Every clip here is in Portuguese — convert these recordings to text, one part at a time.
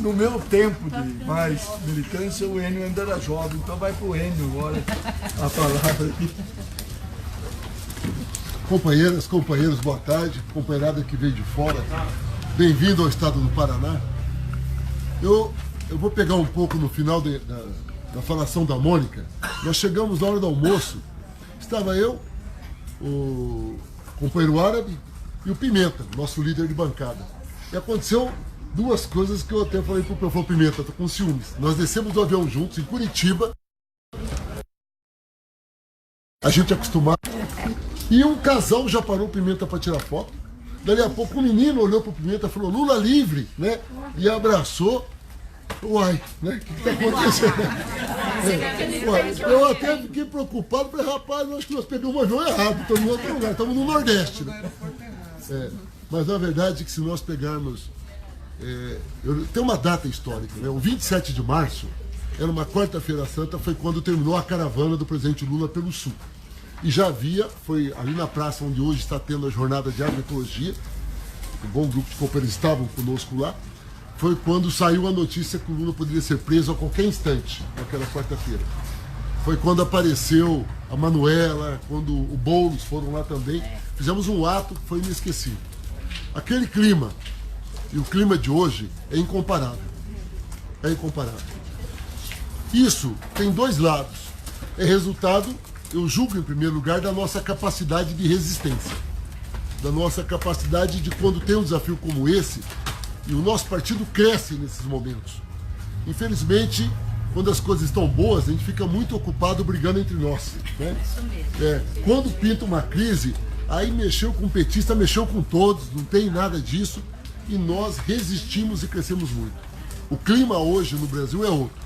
No meu tempo de mais militância, o Enio ainda era jovem, então vai pro Enio agora a palavra aqui. Companheiras, companheiros, boa tarde. Companheirada que veio de fora, bem-vindo ao estado do Paraná. Eu vou pegar um pouco no final da falação da Mônica. Nós chegamos na hora do almoço, estava eu, o companheiro Árabe e o Pimenta, nosso líder de bancada. E aconteceu duas coisas que eu até falei pro Pimenta, tô com ciúmes. Nós descemos do avião juntos, em Curitiba. A gente é acostumado. E um casal já parou o Pimenta para tirar foto. Dali a pouco um menino olhou pro Pimenta e falou, Lula livre, né? E abraçou. Uai, né? O que está acontecendo? Eu até fiquei preocupado, falei, rapaz, acho que nós pegamos um avião errado, estamos em outro lugar, estamos no Nordeste, né? Mas na verdade que se nós pegarmos... tem uma data histórica, né? O 27 de março, era uma quarta-feira santa, foi quando terminou a caravana do presidente Lula pelo Sul. E já havia, foi ali na praça onde hoje está tendo a jornada de agroecologia, um bom grupo de companheiros estavam conosco lá, foi quando saiu a notícia que o Lula poderia ser preso a qualquer instante, naquela quarta-feira. Foi quando apareceu a Manuela, quando o Boulos foram lá também. Fizemos um ato que foi inesquecível. Aquele clima, e o clima de hoje, é incomparável. É incomparável. Isso tem dois lados. É resultado, eu julgo em primeiro lugar, da nossa capacidade de resistência. Da nossa capacidade de, quando tem um desafio como esse, e o nosso partido cresce nesses momentos. Infelizmente, quando as coisas estão boas, a gente fica muito ocupado brigando entre nós. Né? Quando pinta uma crise, aí mexeu com o petista, mexeu com todos, não tem nada disso, e nós resistimos e crescemos muito. O clima hoje no Brasil é outro.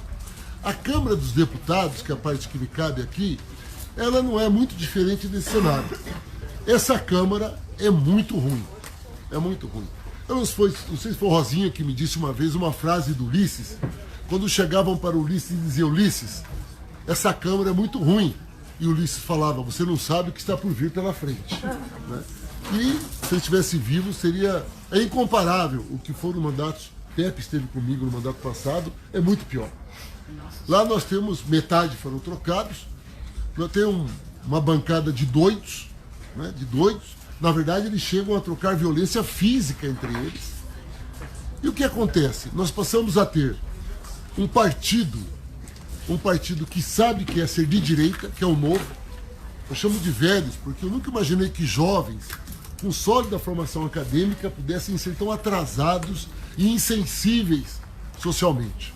A Câmara dos Deputados, que é a parte que me cabe aqui, ela não é muito diferente desse cenário. Essa Câmara é muito ruim. É muito ruim. Eu não sei se foi Rosinha que me disse uma vez uma frase do Ulisses, quando chegavam para o Ulisses e diziam, Ulisses, essa Câmara é muito ruim. E o Ulisses falava, você não sabe o que está por vir pela frente. Né? E se ele estivesse vivo, é incomparável o que foram mandatos. Pepe esteve comigo no mandato passado, é muito pior. Lá nós temos, metade foram trocados, nós temos uma bancada de doidos, né, de doidos. Na verdade, eles chegam a trocar violência física entre eles. E o que acontece? Nós passamos a ter um partido que sabe que é ser de direita, que é o Novo. Eu chamo de velhos, porque eu nunca imaginei que jovens com sólida formação acadêmica pudessem ser tão atrasados e insensíveis socialmente.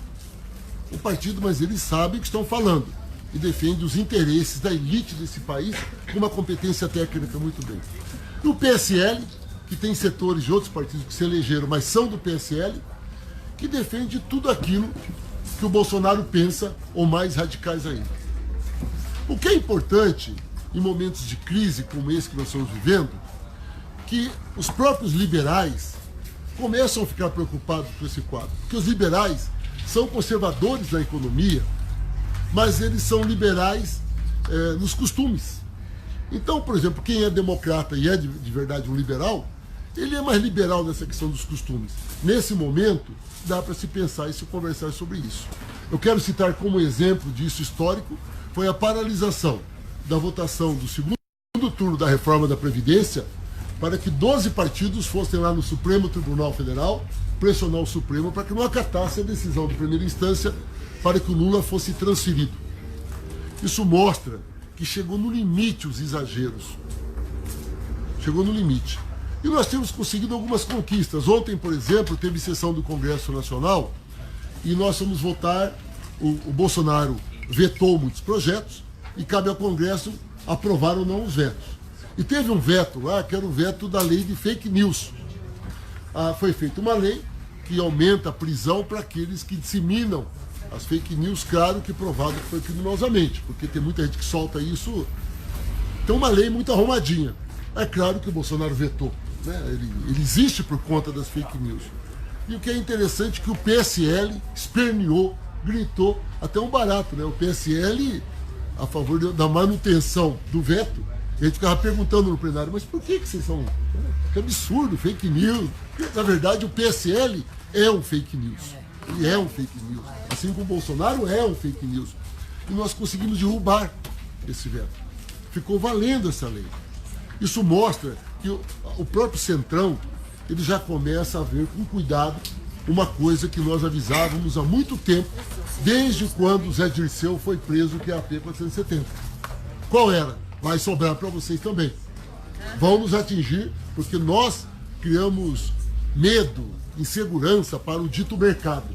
Um partido, mas eles sabem o que estão falando e defende os interesses da elite desse país com uma competência técnica muito bem. E o PSL, que tem setores de outros partidos que se elegeram, mas são do PSL, que defende tudo aquilo que o Bolsonaro pensa, ou mais radicais ainda. O que é importante, em momentos de crise como esse que nós estamos vivendo, que os próprios liberais começam a ficar preocupados com esse quadro. Porque os liberais são conservadores na economia, mas eles são liberais nos costumes. Então, por exemplo, quem é democrata e é de verdade um liberal, ele é mais liberal nessa questão dos costumes. Nesse momento, dá para se pensar e se conversar sobre isso. Eu quero citar como exemplo disso histórico, foi a paralisação da votação do segundo turno da reforma da Previdência, para que 12 partidos fossem lá no Supremo Tribunal Federal pressionar o Supremo para que não acatasse a decisão de primeira instância para que o Lula fosse transferido. Isso mostra que chegou no limite os exageros. Chegou no limite. E nós temos conseguido algumas conquistas. Ontem, por exemplo, teve sessão do Congresso Nacional e nós fomos votar, o Bolsonaro vetou muitos projetos e cabe ao Congresso aprovar ou não os vetos. E teve um veto lá, que era o veto da lei de fake news. Foi feita uma lei que aumenta a prisão para aqueles que disseminam as fake news, claro que provado que foi criminosamente, porque tem muita gente que solta isso. Tem uma lei muito arrumadinha. É claro que o Bolsonaro vetou, né? Ele existe por conta das fake news. E o que é interessante é que o PSL esperneou, gritou, até um barato, né? O PSL a favor da manutenção do veto. E a gente ficava perguntando no plenário, mas por que vocês são... Que absurdo, fake news. Na verdade, o PSL é um fake news. Ele é um fake news. Assim como o Bolsonaro é um fake news. E nós conseguimos derrubar esse veto. Ficou valendo essa lei. Isso mostra que o próprio Centrão, ele já começa a ver com cuidado uma coisa que nós avisávamos há muito tempo, desde quando o Zé Dirceu foi preso, que é a AP 470. Qual era? Vai sobrar para vocês também. Vão nos atingir, porque nós criamos medo, insegurança para o dito mercado.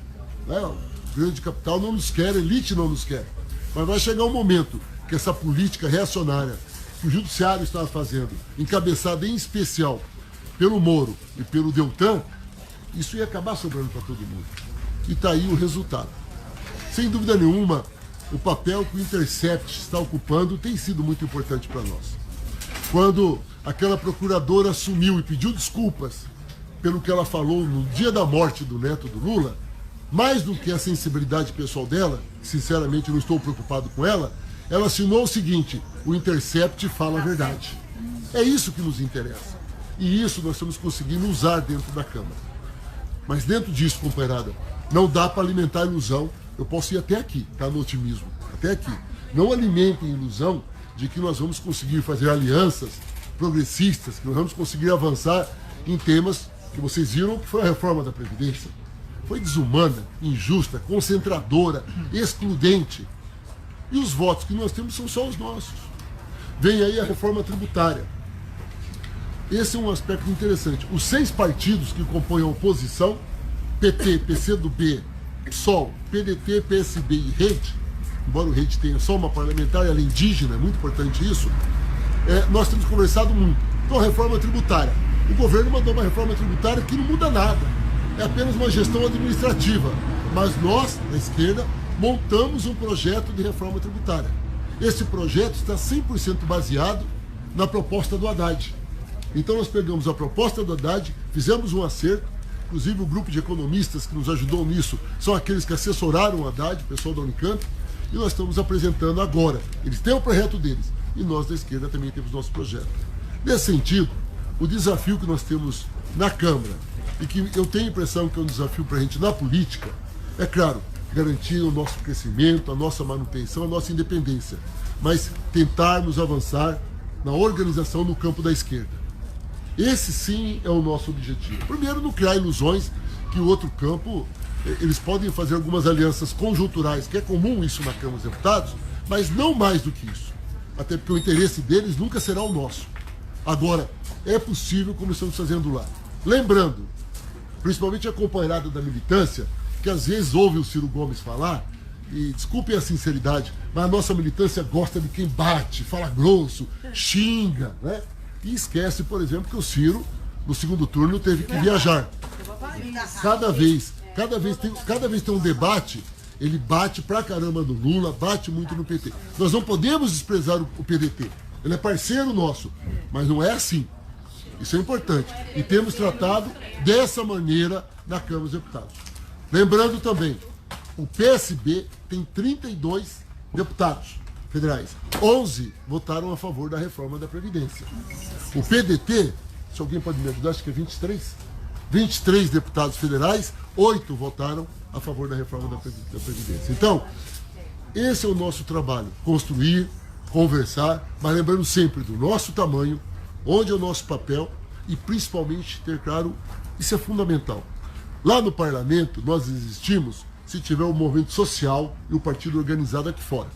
Né? O grande capital não nos quer, a elite não nos quer. Mas vai chegar um momento que essa política reacionária que o Judiciário está fazendo, encabeçada em especial pelo Moro e pelo Deltan, isso ia acabar sobrando para todo mundo. E está aí o resultado. Sem dúvida nenhuma, o papel que o Intercept está ocupando tem sido muito importante para nós. Quando aquela procuradora assumiu e pediu desculpas pelo que ela falou no dia da morte do neto do Lula, mais do que a sensibilidade pessoal dela, sinceramente não estou preocupado com ela assinou o seguinte: o Intercept fala a verdade. É isso que nos interessa. E isso nós estamos conseguindo usar dentro da Câmara. Mas dentro disso, companheirada, não dá para alimentar a ilusão. Eu posso ir até aqui, tá? No otimismo, até aqui. Não alimentem a ilusão de que nós vamos conseguir fazer alianças progressistas, que nós vamos conseguir avançar em temas que vocês viram que foi a reforma da Previdência. Foi desumana, injusta, concentradora, excludente. E os votos que nós temos são só os nossos. Vem aí a reforma tributária. Esse é um aspecto interessante. Os 6 partidos que compõem a oposição, PT, PCdoB, PSOL, PDT, PSB e Rede, embora o Rede tenha só uma parlamentar, ela é indígena, é muito importante isso, nós temos conversado muito. Então, a reforma tributária. O governo mandou uma reforma tributária que não muda nada. É apenas uma gestão administrativa. Mas nós, na esquerda, montamos um projeto de reforma tributária. Esse projeto está 100% baseado na proposta do Haddad. Então nós pegamos a proposta do Haddad, fizemos um acerto, inclusive o grupo de economistas que nos ajudou nisso são aqueles que assessoraram o Haddad, o pessoal da Unicamp, e nós estamos apresentando agora. Eles têm o projeto deles, e nós da esquerda também temos nosso projeto. Nesse sentido, o desafio que nós temos na Câmara, e que eu tenho a impressão que é um desafio para a gente na política, é claro, garantir o nosso crescimento, a nossa manutenção, a nossa independência, mas tentarmos avançar na organização no campo da esquerda. Esse sim é o nosso objetivo. Primeiro, não criar ilusões que o outro campo, eles podem fazer algumas alianças conjunturais, que é comum isso na Câmara dos Deputados, mas não mais do que isso. Até porque o interesse deles nunca será o nosso. Agora, é possível como estamos fazendo lá. Lembrando, principalmente a companheirada da militância, que às vezes ouve o Ciro Gomes falar, e desculpem a sinceridade, mas a nossa militância gosta de quem bate, fala grosso, xinga, né? E esquece, por exemplo, que o Ciro, no segundo turno, teve que viajar. Cada vez tem um debate, ele bate pra caramba no Lula, bate muito no PT. Nós não podemos desprezar o PDT. Ele é parceiro nosso, mas não é assim. Isso é importante. E temos tratado dessa maneira na Câmara dos Deputados. Lembrando também, o PSB tem 32 deputados federais. 11 votaram a favor da reforma da Previdência. O PDT, se alguém pode me ajudar, acho que é 23. 23 deputados federais, 8 votaram a favor da reforma da Previdência. Então, esse é o nosso trabalho, construir, conversar, mas lembrando sempre do nosso tamanho, onde é o nosso papel e principalmente ter claro, isso é fundamental. Lá no parlamento, nós existimos se tiver um movimento social e um partido organizado aqui fora.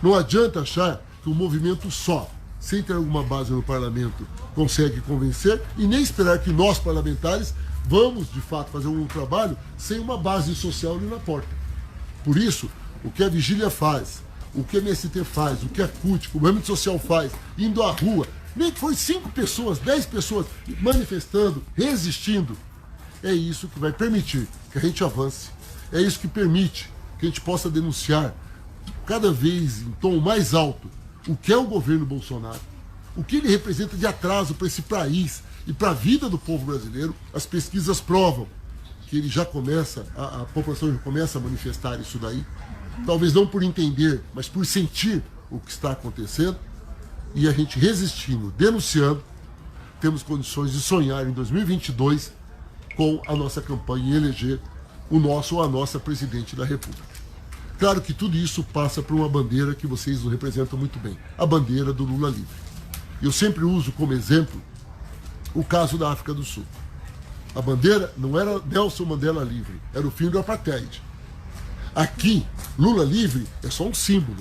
Não adianta achar que um movimento só, sem ter alguma base no parlamento, consegue convencer e nem esperar que nós, parlamentares, vamos, de fato, fazer um trabalho sem uma base social ali na porta. Por isso, o que a Vigília faz, o que a MST faz, o que a CUT, o movimento social faz, indo à rua, nem que foi 5 pessoas, 10 pessoas manifestando, resistindo, é isso que vai permitir que a gente avance. É isso que permite que a gente possa denunciar cada vez em tom mais alto o que é o governo Bolsonaro, o que ele representa de atraso para esse país e para a vida do povo brasileiro. As pesquisas provam que ele já começa, a população já começa a manifestar isso daí, talvez não por entender, mas por sentir o que está acontecendo, e a gente resistindo, denunciando, temos condições de sonhar em 2022 com a nossa campanha em eleger o nosso ou a nossa presidente da República. Claro que tudo isso passa por uma bandeira que vocês representam muito bem, a bandeira do Lula livre. Eu sempre uso como exemplo o caso da África do Sul. A bandeira não era Nelson Mandela livre, era o fim do apartheid. Aqui, Lula livre é só um símbolo,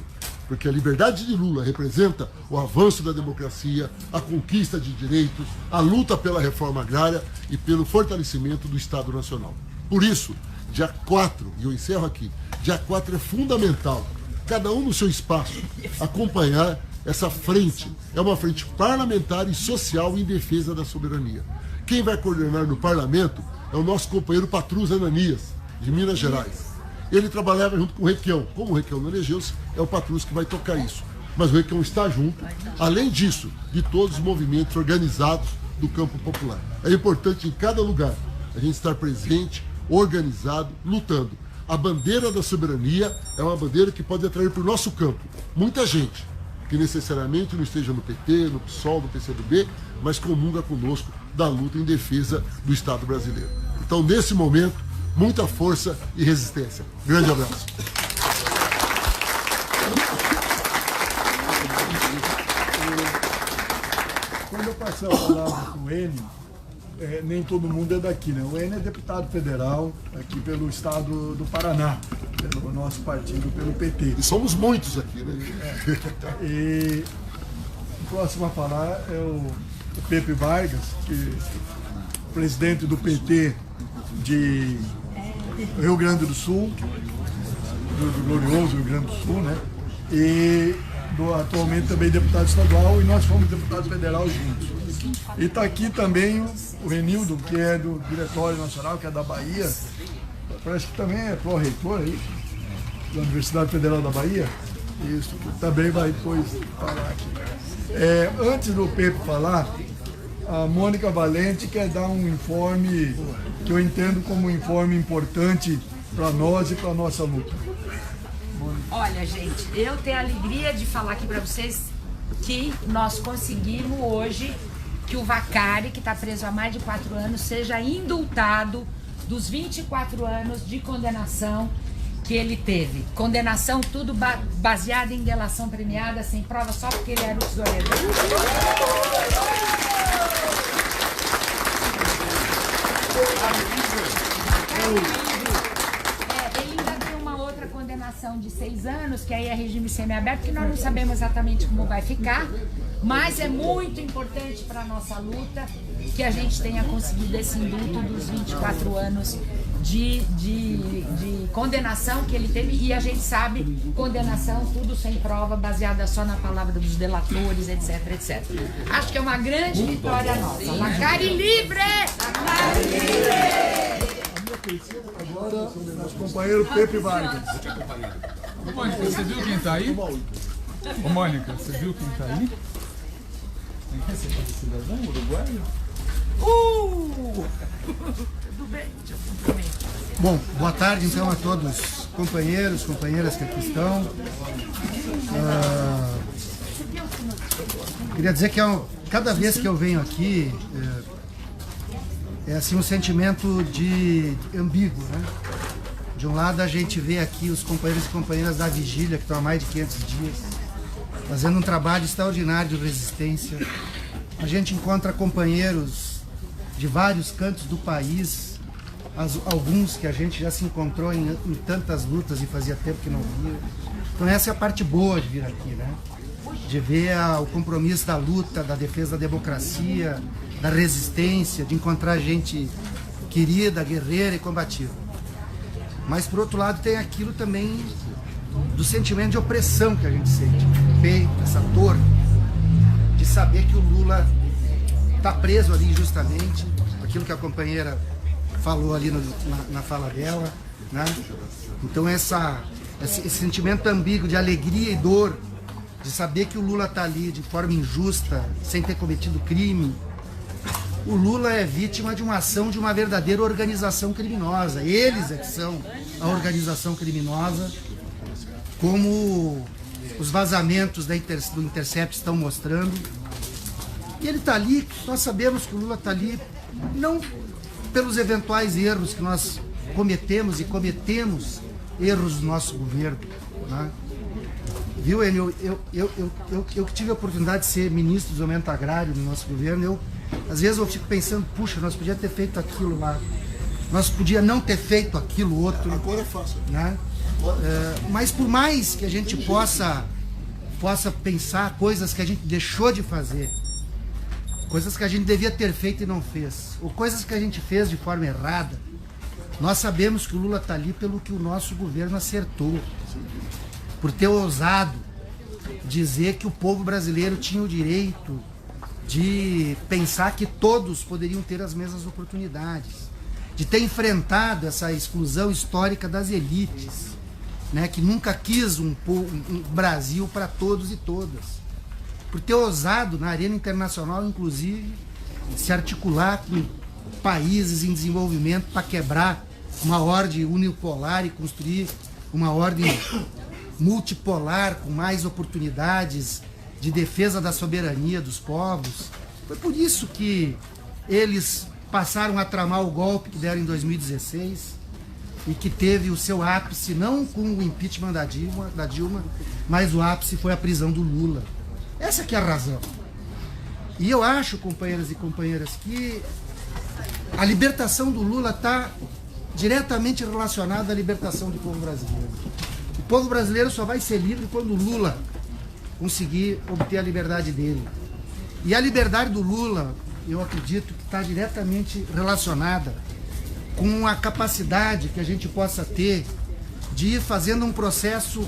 porque a liberdade de Lula representa o avanço da democracia, a conquista de direitos, a luta pela reforma agrária e pelo fortalecimento do Estado Nacional. Por isso, dia 4, e eu encerro aqui, dia 4 é fundamental, cada um no seu espaço, acompanhar essa frente. É uma frente parlamentar e social em defesa da soberania. Quem vai coordenar no parlamento é o nosso companheiro Patrus Ananias, de Minas Gerais. Ele trabalhava junto com o Requião. Como o Requião não elegeu-se, é o Patrus que vai tocar isso. Mas o Requião está junto, além disso, de todos os movimentos organizados do campo popular. É importante em cada lugar a gente estar presente, organizado, lutando. A bandeira da soberania é uma bandeira que pode atrair para o nosso campo muita gente, que necessariamente não esteja no PT, no PSOL, no PCdoB, mas comunga conosco da luta em defesa do Estado brasileiro. Então, nesse momento, muita força e resistência. Grande abraço. Quando eu passei a palavra com o Enio, nem todo mundo é daqui, né? O Enio é deputado federal aqui pelo estado do Paraná, pelo nosso partido, pelo PT. E somos muitos aqui, né? E o próximo a falar é o Pepe Vargas, que presidente do PT de Rio Grande do Sul, do glorioso Rio Grande do Sul, né? E atualmente também deputado estadual, e nós fomos deputados federal juntos. E está aqui também o Renildo, que é do Diretório Nacional, que é da Bahia, parece que também é pró-reitor aí, da Universidade Federal da Bahia. Isso, que também vai depois falar aqui. Antes do Pepe falar, a Mônica Valente quer dar um informe que eu entendo como um informe importante para nós e para a nossa luta. Olha, gente, eu tenho a alegria de falar aqui para vocês que nós conseguimos hoje que o Vacari, que está preso há mais de 4 anos, seja indultado dos 24 anos de condenação que ele teve. Condenação tudo baseada em delação premiada, sem prova, só porque ele era o tesoureiro. Ele ainda tem uma outra condenação de 6 anos, que aí é regime semiaberto, que nós não sabemos exatamente como vai ficar, mas é muito importante para a nossa luta que a gente tenha conseguido esse indulto dos 24 anos de condenação que ele teve, e a gente sabe, condenação tudo sem prova, baseada só na palavra dos delatores, etc, etc. Acho que é uma grande vitória nossa. Vacari livre! Vacari livre! Agora, nosso companheiro Pepe Vargas. Ô, Mônica, você viu quem tá aí? Ô, Mônica, você viu quem tá aí? Quem é esse cidadão uruguaio? Tudo bem, deixa eu cumprimentar. Bom, boa tarde então a todos companheiros, companheiras que aqui estão. Queria dizer que cada vez que eu venho aqui é assim um sentimento de ambíguo, né? De um lado a gente vê aqui os companheiros e companheiras da Vigília, que estão há mais de 500 dias, fazendo um trabalho extraordinário de resistência. A gente encontra companheiros de vários cantos do país, alguns que a gente já se encontrou em tantas lutas e fazia tempo que não via. Então essa é a parte boa de vir aqui, né? De ver o compromisso da luta, da defesa da democracia, da resistência, de encontrar gente querida, guerreira e combativa. Mas por outro lado tem aquilo também do sentimento de opressão que a gente sente, no peito, essa dor de saber que o Lula está preso ali injustamente, aquilo que a companheira falou ali na fala dela, né? Então esse sentimento ambíguo de alegria e dor, de saber que o Lula está ali de forma injusta, sem ter cometido crime. O Lula é vítima de uma ação de uma verdadeira organização criminosa. Eles é que são a organização criminosa, como os vazamentos do Intercept estão mostrando. E ele está ali, nós sabemos que o Lula está ali, não pelos eventuais erros que nós cometemos e cometemos erros do nosso governo, né? Viu, Enio? Eu que tive a oportunidade de ser ministro do desenvolvimento agrário no nosso governo, às vezes eu fico pensando, puxa, nós podíamos ter feito aquilo lá, nós podíamos não ter feito aquilo outro. Agora é fácil. Né? Mas por mais que a gente possa pensar coisas que a gente deixou de fazer, coisas que a gente devia ter feito e não fez, ou coisas que a gente fez de forma errada, nós sabemos que o Lula está ali pelo que o nosso governo acertou, por ter ousado dizer que o povo brasileiro tinha o direito de pensar que todos poderiam ter as mesmas oportunidades, de ter enfrentado essa exclusão histórica das elites, né, que nunca quis um Brasil para todos e todas, por ter ousado na arena internacional, inclusive, se articular com países em desenvolvimento para quebrar uma ordem unipolar e construir uma ordem multipolar com mais oportunidades de defesa da soberania dos povos. Foi por isso que eles passaram a tramar o golpe que deram em 2016 e que teve o seu ápice não com o impeachment da Dilma, mas o ápice foi a prisão do Lula. Essa que é a razão. E eu acho, companheiros e companheiras, que a libertação do Lula está diretamente relacionada à libertação do povo brasileiro. O povo brasileiro só vai ser livre quando o Lula conseguir obter a liberdade dele. E a liberdade do Lula, eu acredito que está diretamente relacionada com a capacidade que a gente possa ter de ir fazendo um processo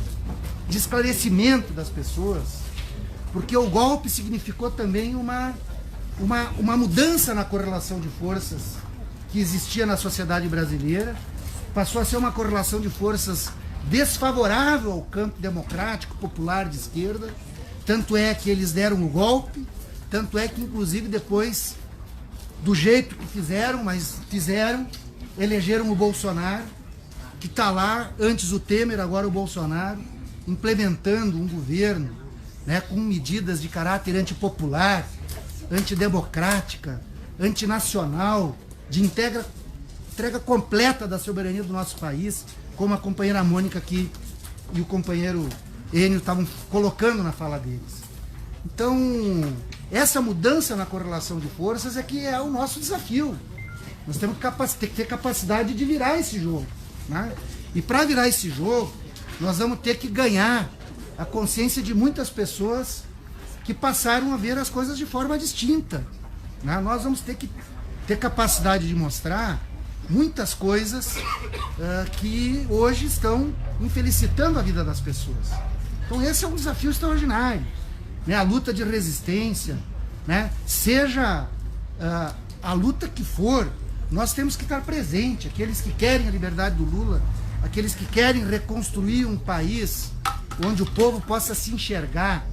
de esclarecimento das pessoas, porque o golpe significou também uma mudança na correlação de forças que existia na sociedade brasileira, passou a ser uma correlação de forças desfavorável ao campo democrático, popular de esquerda, tanto é que eles deram o golpe, tanto é que inclusive depois, do jeito que fizeram, elegeram o Bolsonaro, que está lá, antes o Temer, agora o Bolsonaro, implementando um governo, né, com medidas de caráter antipopular, antidemocrática, antinacional, de entrega completa da soberania do nosso país, como a companheira Mônica aqui e o companheiro Enio estavam colocando na fala deles. Então, essa mudança na correlação de forças é que é o nosso desafio. Nós temos que ter capacidade de virar esse jogo, né? E para virar esse jogo, nós vamos ter que ganhar a consciência de muitas pessoas que passaram a ver as coisas de forma distinta, né? Nós vamos ter que ter capacidade de mostrar muitas coisas que hoje estão infelicitando a vida das pessoas. Então esse é um desafio extraordinário, né? A luta de resistência, né? Seja a luta que for, nós temos que estar presente. Aqueles que querem a liberdade do Lula, aqueles que querem reconstruir um país onde o povo possa se enxergar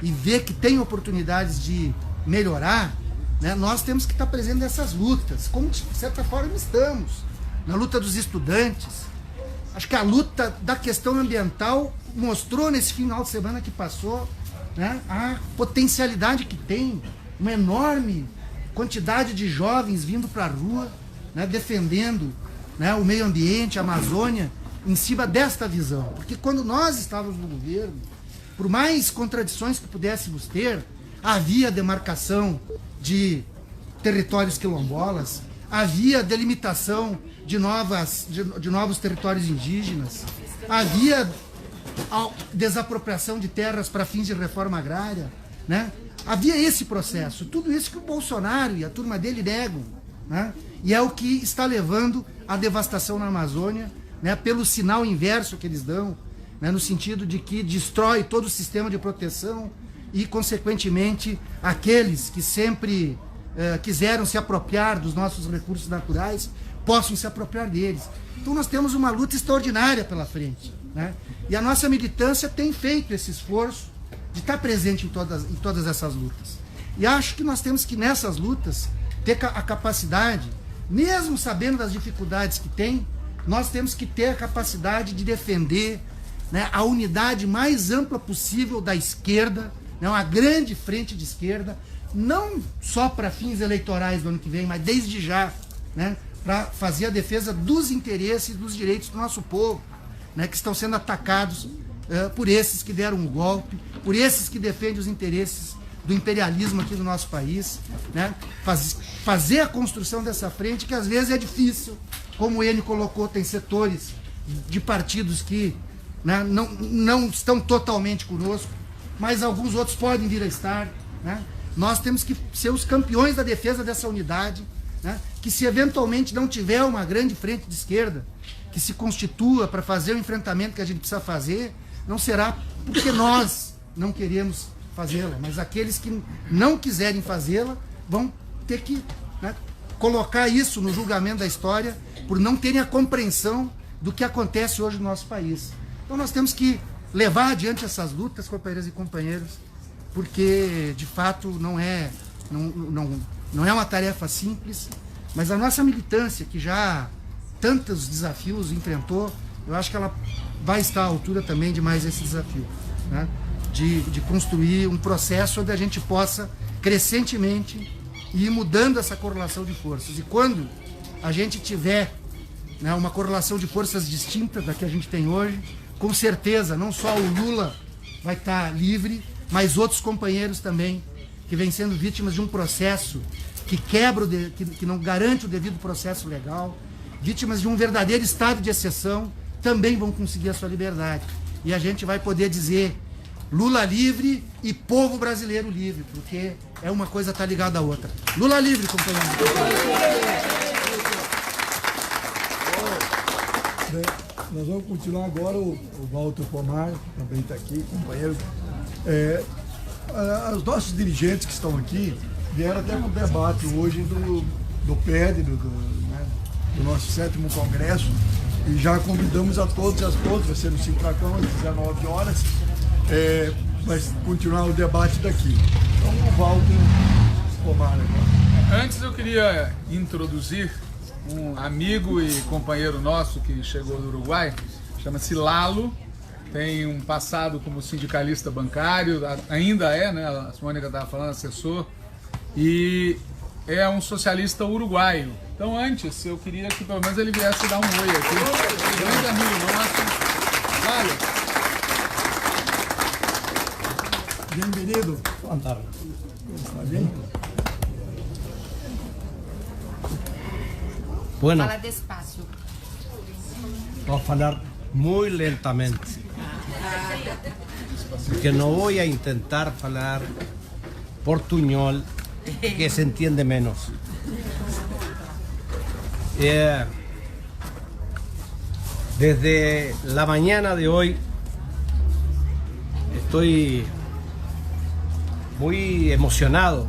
e ver que tem oportunidades de melhorar, né? Nós temos que estar presentes nessas lutas, como de certa forma estamos, na luta dos estudantes. Acho que a luta da questão ambiental mostrou nesse final de semana que passou, né, a potencialidade que tem, uma enorme quantidade de jovens vindo para a rua, né, defendendo, né, o meio ambiente, a Amazônia, em cima desta visão. Porque quando nós estávamos no governo, por mais contradições que pudéssemos ter, havia demarcação de territórios quilombolas, havia delimitação de novos territórios indígenas, havia desapropriação de terras para fins de reforma agrária, né? Havia esse processo, tudo isso que o Bolsonaro e a turma dele negam, né? E é o que está levando à devastação na Amazônia, né? Pelo sinal inverso que eles dão, né? No sentido de que destrói todo o sistema de proteção e, consequentemente, aqueles que sempre quiseram se apropriar dos nossos recursos naturais possam se apropriar deles. Então nós temos uma luta extraordinária pela frente, né? E a nossa militância tem feito esse esforço de estar presente em todas essas lutas. E acho que nós temos que, nessas lutas, ter a capacidade, mesmo sabendo das dificuldades que tem, nós temos que ter a capacidade de defender, né, a unidade mais ampla possível da esquerda, né, uma grande frente de esquerda, não só para fins eleitorais do ano que vem, mas desde já, né, para fazer a defesa dos interesses e dos direitos do nosso povo, né, que estão sendo atacados por esses que deram um golpe, por esses que defendem os interesses do imperialismo aqui do nosso país, né? Fazer a construção dessa frente, que às vezes é difícil, como ele colocou, tem setores de partidos que, né, não estão totalmente conosco, mas alguns outros podem vir a estar, né? Nós temos que ser os campeões da defesa dessa unidade, né? Que se eventualmente não tiver uma grande frente de esquerda que se constitua para fazer o enfrentamento que a gente precisa fazer, não será porque nós não queremos fazê-la, mas aqueles que não quiserem fazê-la vão ter que, né, colocar isso no julgamento da história por não terem a compreensão do que acontece hoje no nosso país. Então nós temos que levar adiante essas lutas, companheiras e companheiros, porque de fato não é uma tarefa simples, mas a nossa militância, que já tantos desafios enfrentou, eu acho que ela vai estar à altura também de mais esse desafio, né? De construir um processo onde a gente possa crescentemente ir mudando essa correlação de forças. E quando a gente tiver, né, uma correlação de forças distinta da que a gente tem hoje, com certeza não só o Lula vai estar livre, mas outros companheiros também que vêm sendo vítimas de um processo que quebra, que não garante o devido processo legal, vítimas de um verdadeiro estado de exceção, também vão conseguir a sua liberdade. E a gente vai poder dizer Lula livre e povo brasileiro livre, porque é uma coisa tá ligada à outra. Lula livre, companheiro. Bem, nós vamos continuar agora, o Walter Pomar também está aqui, companheiro. Os nossos dirigentes que estão aqui vieram até com o debate hoje do PED, do nosso 7º Congresso, e já convidamos a todos e as todas, vai ser no Simpracão às 19 horas, vai continuar o debate daqui. Então o Walter Pomar agora. Antes eu queria introduzir um amigo e companheiro nosso que chegou do Uruguai, chama-se Lalo, tem um passado como sindicalista bancário, ainda é, né? A Mônica estava falando, assessor, e é um socialista uruguaio. Então antes eu queria que pelo menos ele viesse dar um oi aqui. Grande amigo nosso, Lalo. Bem-vindo. Boa tarde. Está bem? Bueno, Fala despacio. voy a hablar muy lentamente, porque no voy a intentar hablar portuñol, que se entiende menos. Desde la mañana de hoy estoy muy emocionado,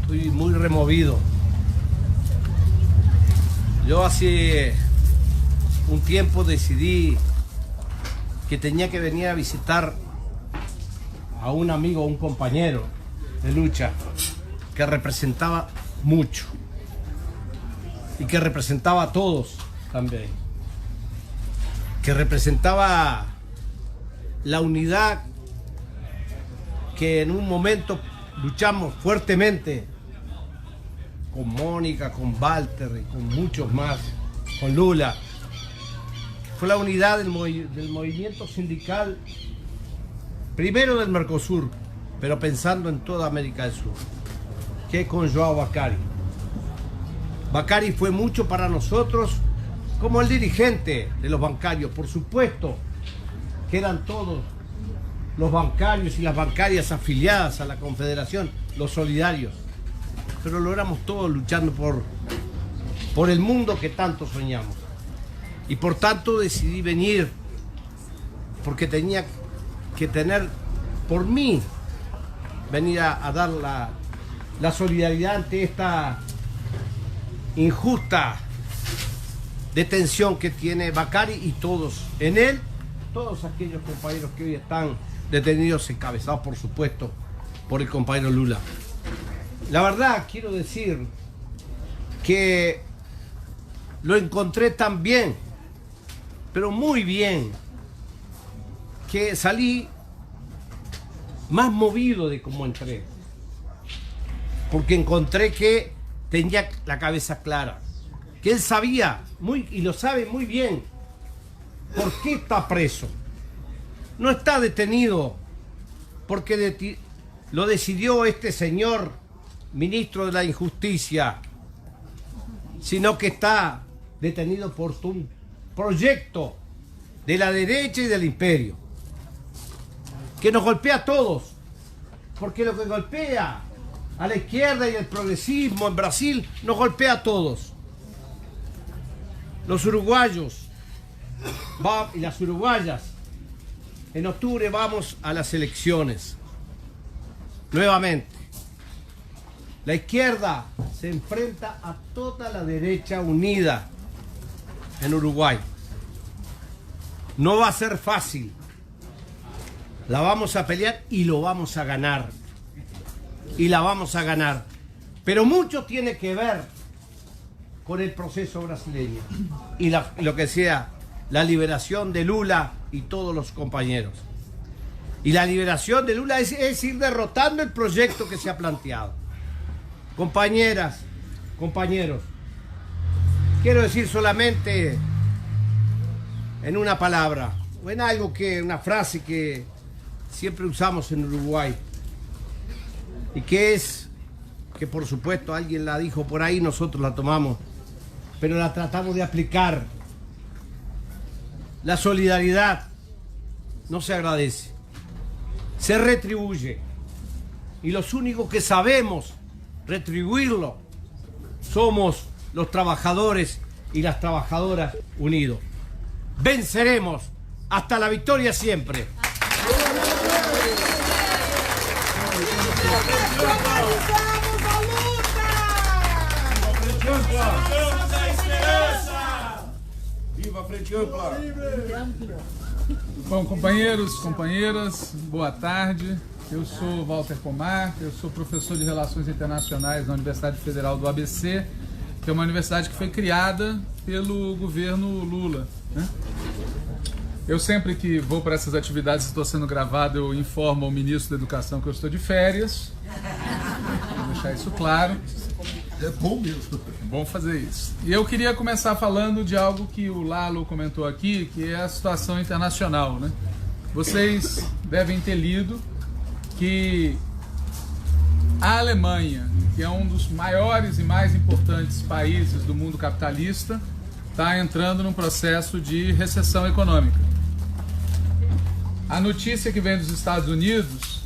estoy muy removido. Yo hace un tiempo decidí que tenía que venir a visitar a un amigo, un compañero de lucha que representaba mucho y que representaba a todos también, que representaba la unidad que en un momento luchamos fuertemente con Mónica, con Walter y con muchos más, con Lula. Fue la unidad del movimiento sindical, primero del Mercosur, pero pensando en toda América del Sur, que con João Bacari. Bacari fue mucho para nosotros como el dirigente de los bancarios, por supuesto que eran todos los bancarios y las bancarias afiliadas a la Confederación, los solidarios, pero lo éramos todos luchando por el mundo que tanto soñamos. Y por tanto decidí venir, porque tenía que tener, por mí, venir a dar la solidaridad ante esta injusta detención que tiene Bacari y todos, en él, todos aquellos compañeros que hoy están detenidos, encabezados por supuesto por el compañero Lula. La verdad quiero decir que lo encontré tan bien, pero muy bien, que salí más movido de cómo entré, porque encontré que tenía la cabeza clara, que él sabía, y lo sabe muy bien, por qué está preso. No está detenido porque lo decidió este señor ministro de la Injusticia, sino que está detenido por un proyecto de la derecha y del imperio, que nos golpea a todos, porque lo que golpea a la izquierda y el progresismo en Brasil nos golpea a todos. Los uruguayos y las uruguayas, en octubre vamos a las elecciones. Nuevamente, la izquierda se enfrenta a toda la derecha unida en Uruguay. No va a ser fácil. La vamos a pelear y lo vamos a ganar. Y la vamos a ganar. Pero mucho tiene que ver con el proceso brasileño y lo que sea la liberación de Lula y todos los compañeros. Y la liberación de Lula es ir derrotando el proyecto que se ha planteado. Compañeras, compañeros, quiero decir solamente en una palabra, o en algo una frase que siempre usamos en Uruguay, y que por supuesto alguien la dijo por ahí, nosotros la tomamos, pero la tratamos de aplicar. La solidaridad no se agradece, se retribuye. Y los únicos que sabemos retribuirlo somos los trabajadores y las trabajadoras unidos. Venceremos hasta la victoria siempre. Viva a Frente Ampla! Bom, companheiros, companheiras, boa tarde. Eu sou Walter Pomar, eu sou professor de Relações Internacionais na Universidade Federal do ABC, que é uma universidade que foi criada pelo governo Lula, né? Eu sempre que vou para essas atividades, estou sendo gravado, eu informo ao ministro da Educação que eu estou de férias. Vou deixar isso claro. É bom mesmo. É bom fazer isso. E eu queria começar falando de algo que o Lalo comentou aqui, que é a situação internacional, né? Vocês devem ter lido que a Alemanha, que é um dos maiores e mais importantes países do mundo capitalista, está entrando num processo de recessão econômica. A notícia que vem dos Estados Unidos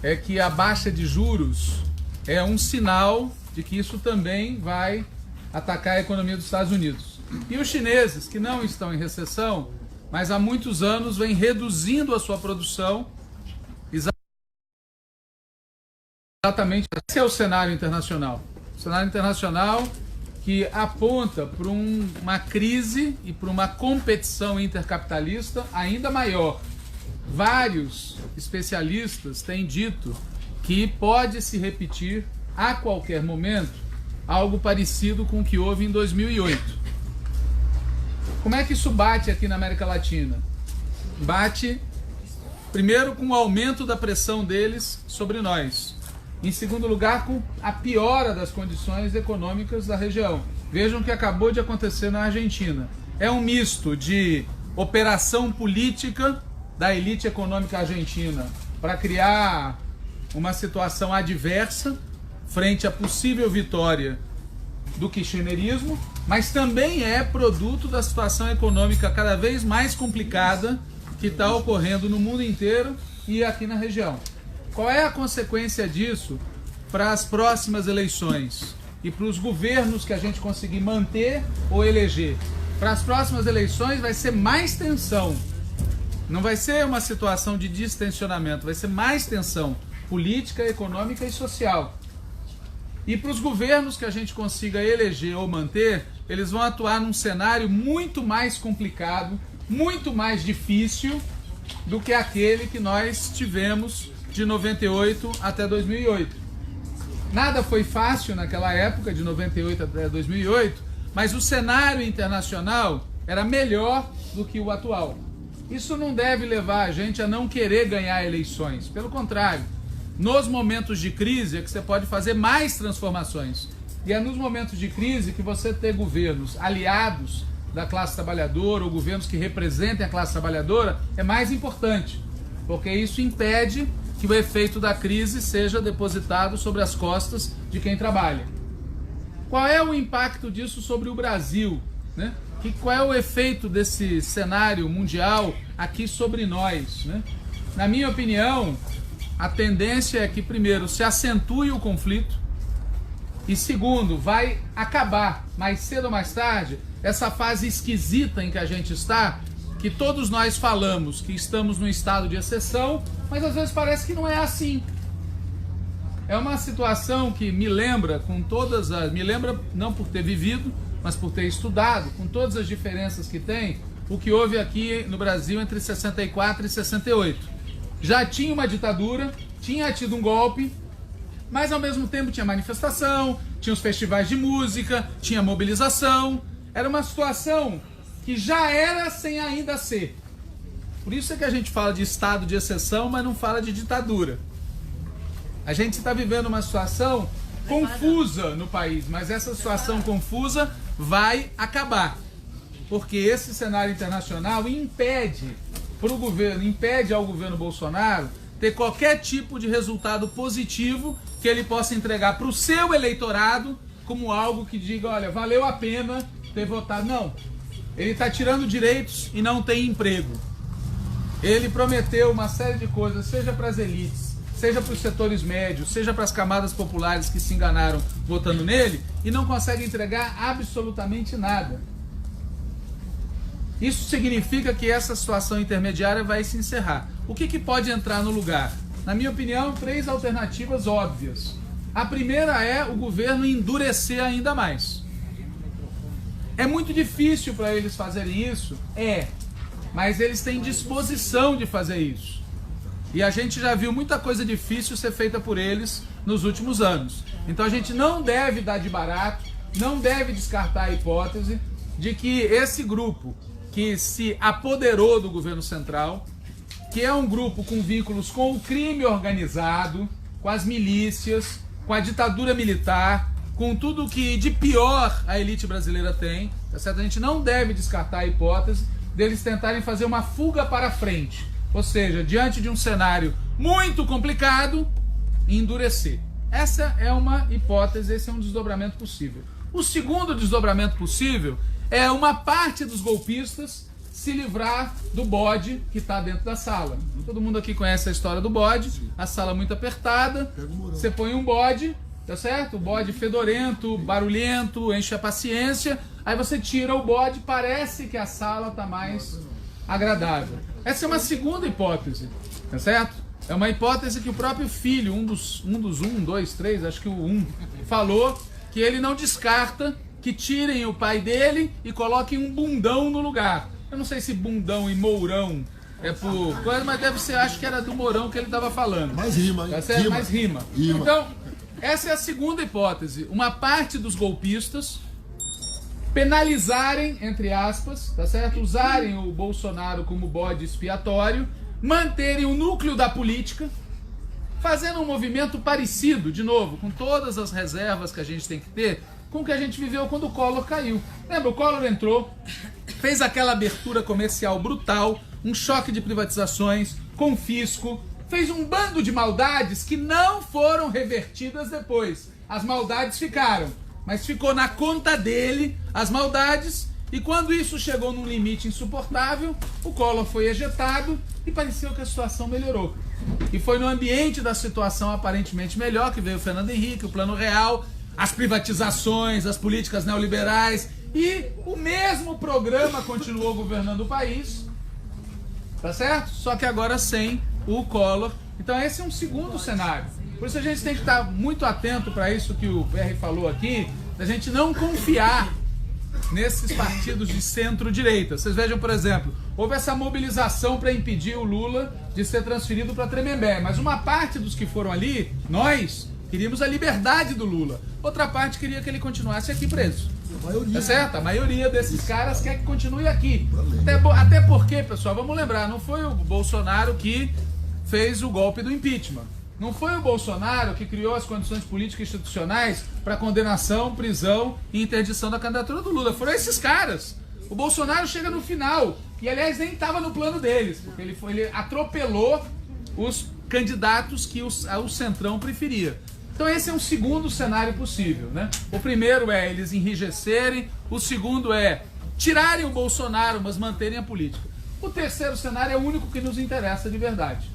é que a baixa de juros é um sinal de que isso também vai atacar a economia dos Estados Unidos. E os chineses, que não estão em recessão, mas há muitos anos vêm reduzindo a sua produção. Exatamente, esse é o cenário internacional. O cenário internacional que aponta para uma crise e para uma competição intercapitalista ainda maior. Vários especialistas têm dito que pode se repetir a qualquer momento algo parecido com o que houve em 2008. Como é que isso bate aqui na América Latina? Bate, primeiro, com o aumento da pressão deles sobre nós. Em segundo lugar, com a piora das condições econômicas da região. Vejam o que acabou de acontecer na Argentina. É um misto de operação política da elite econômica argentina para criar uma situação adversa frente à possível vitória do kirchnerismo, mas também é produto da situação econômica cada vez mais complicada que está ocorrendo no mundo inteiro e aqui na região. Qual é a consequência disso para as próximas eleições e para os governos que a gente conseguir manter ou eleger? Para as próximas eleições vai ser mais tensão. Não vai ser uma situação de distensionamento, vai ser mais tensão política, econômica e social. E para os governos que a gente consiga eleger ou manter, eles vão atuar num cenário muito mais complicado, muito mais difícil do que aquele que nós tivemos de 98 até 2008. Nada foi fácil naquela época, de 98 até 2008, mas o cenário internacional era melhor do que o atual. Isso não deve levar a gente a não querer ganhar eleições. Pelo contrário, nos momentos de crise é que você pode fazer mais transformações. E é nos momentos de crise que você ter governos aliados da classe trabalhadora ou governos que representem a classe trabalhadora é mais importante, porque isso impede que o efeito da crise seja depositado sobre as costas de quem trabalha. Qual é o impacto disso sobre o Brasil, né? Qual é o efeito desse cenário mundial aqui sobre nós, né? Na minha opinião, a tendência é que, primeiro, se acentue o conflito e, segundo, vai acabar, mais cedo ou mais tarde, essa fase esquisita em que a gente está, que todos nós falamos que estamos num estado de exceção, mas às vezes parece que não é assim. É uma situação que me lembra me lembra não por ter vivido, mas por ter estudado, com todas as diferenças que tem, o que houve aqui no Brasil entre 64 e 68. Já tinha uma ditadura, tinha tido um golpe, mas ao mesmo tempo tinha manifestação, tinha os festivais de música, tinha mobilização. Era uma situação que já era sem ainda ser. Por isso é que a gente fala de estado de exceção, mas não fala de ditadura. A gente está vivendo uma situação confusa no país, mas essa situação confusa vai acabar. Porque esse cenário internacional impede ao governo Bolsonaro ter qualquer tipo de resultado positivo que ele possa entregar para o seu eleitorado como algo que diga, olha, valeu a pena ter votado. Não, ele está tirando direitos e não tem emprego. Ele prometeu uma série de coisas, seja para as elites, seja para os setores médios, seja para as camadas populares que se enganaram votando nele, e não consegue entregar absolutamente nada. Isso significa que essa situação intermediária vai se encerrar. O que pode entrar no lugar? Na minha opinião, 3 alternativas óbvias. A primeira é o governo endurecer ainda mais. É muito difícil para eles fazerem isso? Mas eles têm disposição de fazer isso. E a gente já viu muita coisa difícil ser feita por eles nos últimos anos. Então a gente não deve dar de barato, não deve descartar a hipótese de que esse grupo que se apoderou do governo central, que é um grupo com vínculos com o crime organizado, com as milícias, com a ditadura militar, com tudo que de pior a elite brasileira tem, tá certo? A gente não deve descartar a hipótese deles tentarem fazer uma fuga para frente. Ou seja, diante de um cenário muito complicado, endurecer. Essa é uma hipótese, esse é um desdobramento possível. O segundo desdobramento possível é uma parte dos golpistas se livrar do bode que está dentro da sala. Todo mundo aqui conhece a história do bode, a sala muito apertada, você põe um bode, tá certo? O bode fedorento, barulhento, enche a paciência, aí você tira o bode, parece que a sala está mais agradável. Essa é uma segunda hipótese, tá certo? É uma hipótese que o próprio filho, um dos 1, 2, 3, acho que o 1, falou que ele não descarta que tirem o pai dele e coloquem um bundão no lugar. Eu não sei se bundão e mourão é por coisa, mas deve ser, acho que era do Mourão que ele estava falando. Mais rima, hein? Tá certo? Mais rima. Então, essa é a segunda hipótese. Uma parte dos golpistas penalizarem, entre aspas, tá certo? Usarem o Bolsonaro como bode expiatório, manterem o núcleo da política, fazendo um movimento parecido, de novo, com todas as reservas que a gente tem que ter, com o que a gente viveu quando o Collor caiu. Lembra, o Collor entrou, fez aquela abertura comercial brutal, um choque de privatizações, confisco, fez um bando de maldades que não foram revertidas depois. As maldades ficaram, mas ficou na conta dele as maldades, e quando isso chegou num limite insuportável, o Collor foi ejetado e pareceu que a situação melhorou. E foi no ambiente da situação aparentemente melhor que veio o Fernando Henrique, o Plano Real, as privatizações, as políticas neoliberais, e o mesmo programa continuou governando o país, tá certo? Só que agora sem o Collor. Então esse é um segundo cenário. Por isso a gente tem que estar muito atento para isso que o PR falou aqui, da gente não confiar nesses partidos de centro-direita. Vocês vejam, por exemplo, houve essa mobilização para impedir o Lula de ser transferido para Tremembé, mas uma parte dos que foram ali, nós queríamos a liberdade do Lula. Outra parte queria que ele continuasse aqui preso. Tá certo? A maioria desses caras quer que continue aqui. Até porque, pessoal, vamos lembrar, não foi o Bolsonaro que fez o golpe do impeachment. Não foi o Bolsonaro que criou as condições políticas e institucionais para condenação, prisão e interdição da candidatura do Lula. Foram esses caras. O Bolsonaro chega no final, e aliás nem estava no plano deles, porque ele atropelou os candidatos que o Centrão preferia. Então esse é um segundo cenário possível, né? O primeiro é eles enrijecerem, o segundo é tirarem o Bolsonaro, mas manterem a política. O terceiro cenário é o único que nos interessa de verdade,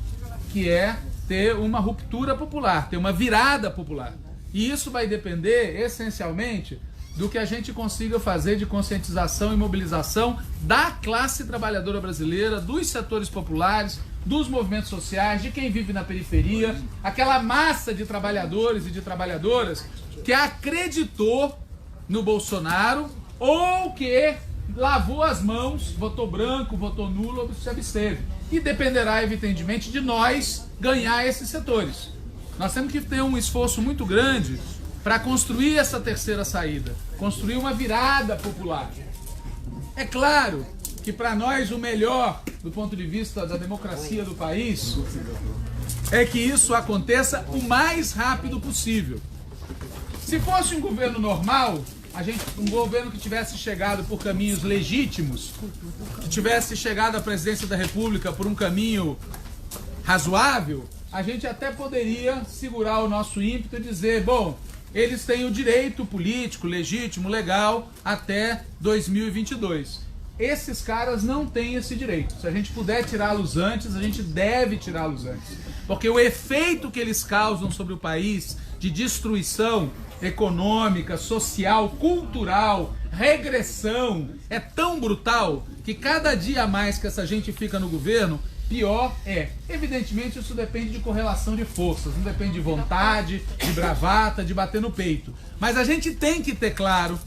que é ter uma ruptura popular, ter uma virada popular. E isso vai depender, essencialmente, do que a gente consiga fazer de conscientização e mobilização da classe trabalhadora brasileira, dos setores populares, dos movimentos sociais, de quem vive na periferia, aquela massa de trabalhadores e de trabalhadoras que acreditou no Bolsonaro ou que lavou as mãos, votou branco, votou nulo ou se absteve. E dependerá, evidentemente, de nós ganhar esses setores. Nós temos que ter um esforço muito grande para construir essa terceira saída, construir uma virada popular. É claro que para nós o melhor, do ponto de vista da democracia do país, é que isso aconteça o mais rápido possível. Se fosse um governo normal, um governo que tivesse chegado por caminhos legítimos, que tivesse chegado à presidência da República por um caminho razoável, a gente até poderia segurar o nosso ímpeto e dizer, bom, eles têm o direito político, legítimo, legal, até 2022. Esses caras não têm esse direito. Se a gente puder tirá-los antes, a gente deve tirá-los antes. Porque o efeito que eles causam sobre o país, de destruição econômica, social, cultural, regressão, é tão brutal que cada dia mais que essa gente fica no governo, pior é. Evidentemente isso depende de correlação de forças, não depende de vontade, de bravata, de bater no peito. Mas a gente tem que ter claro,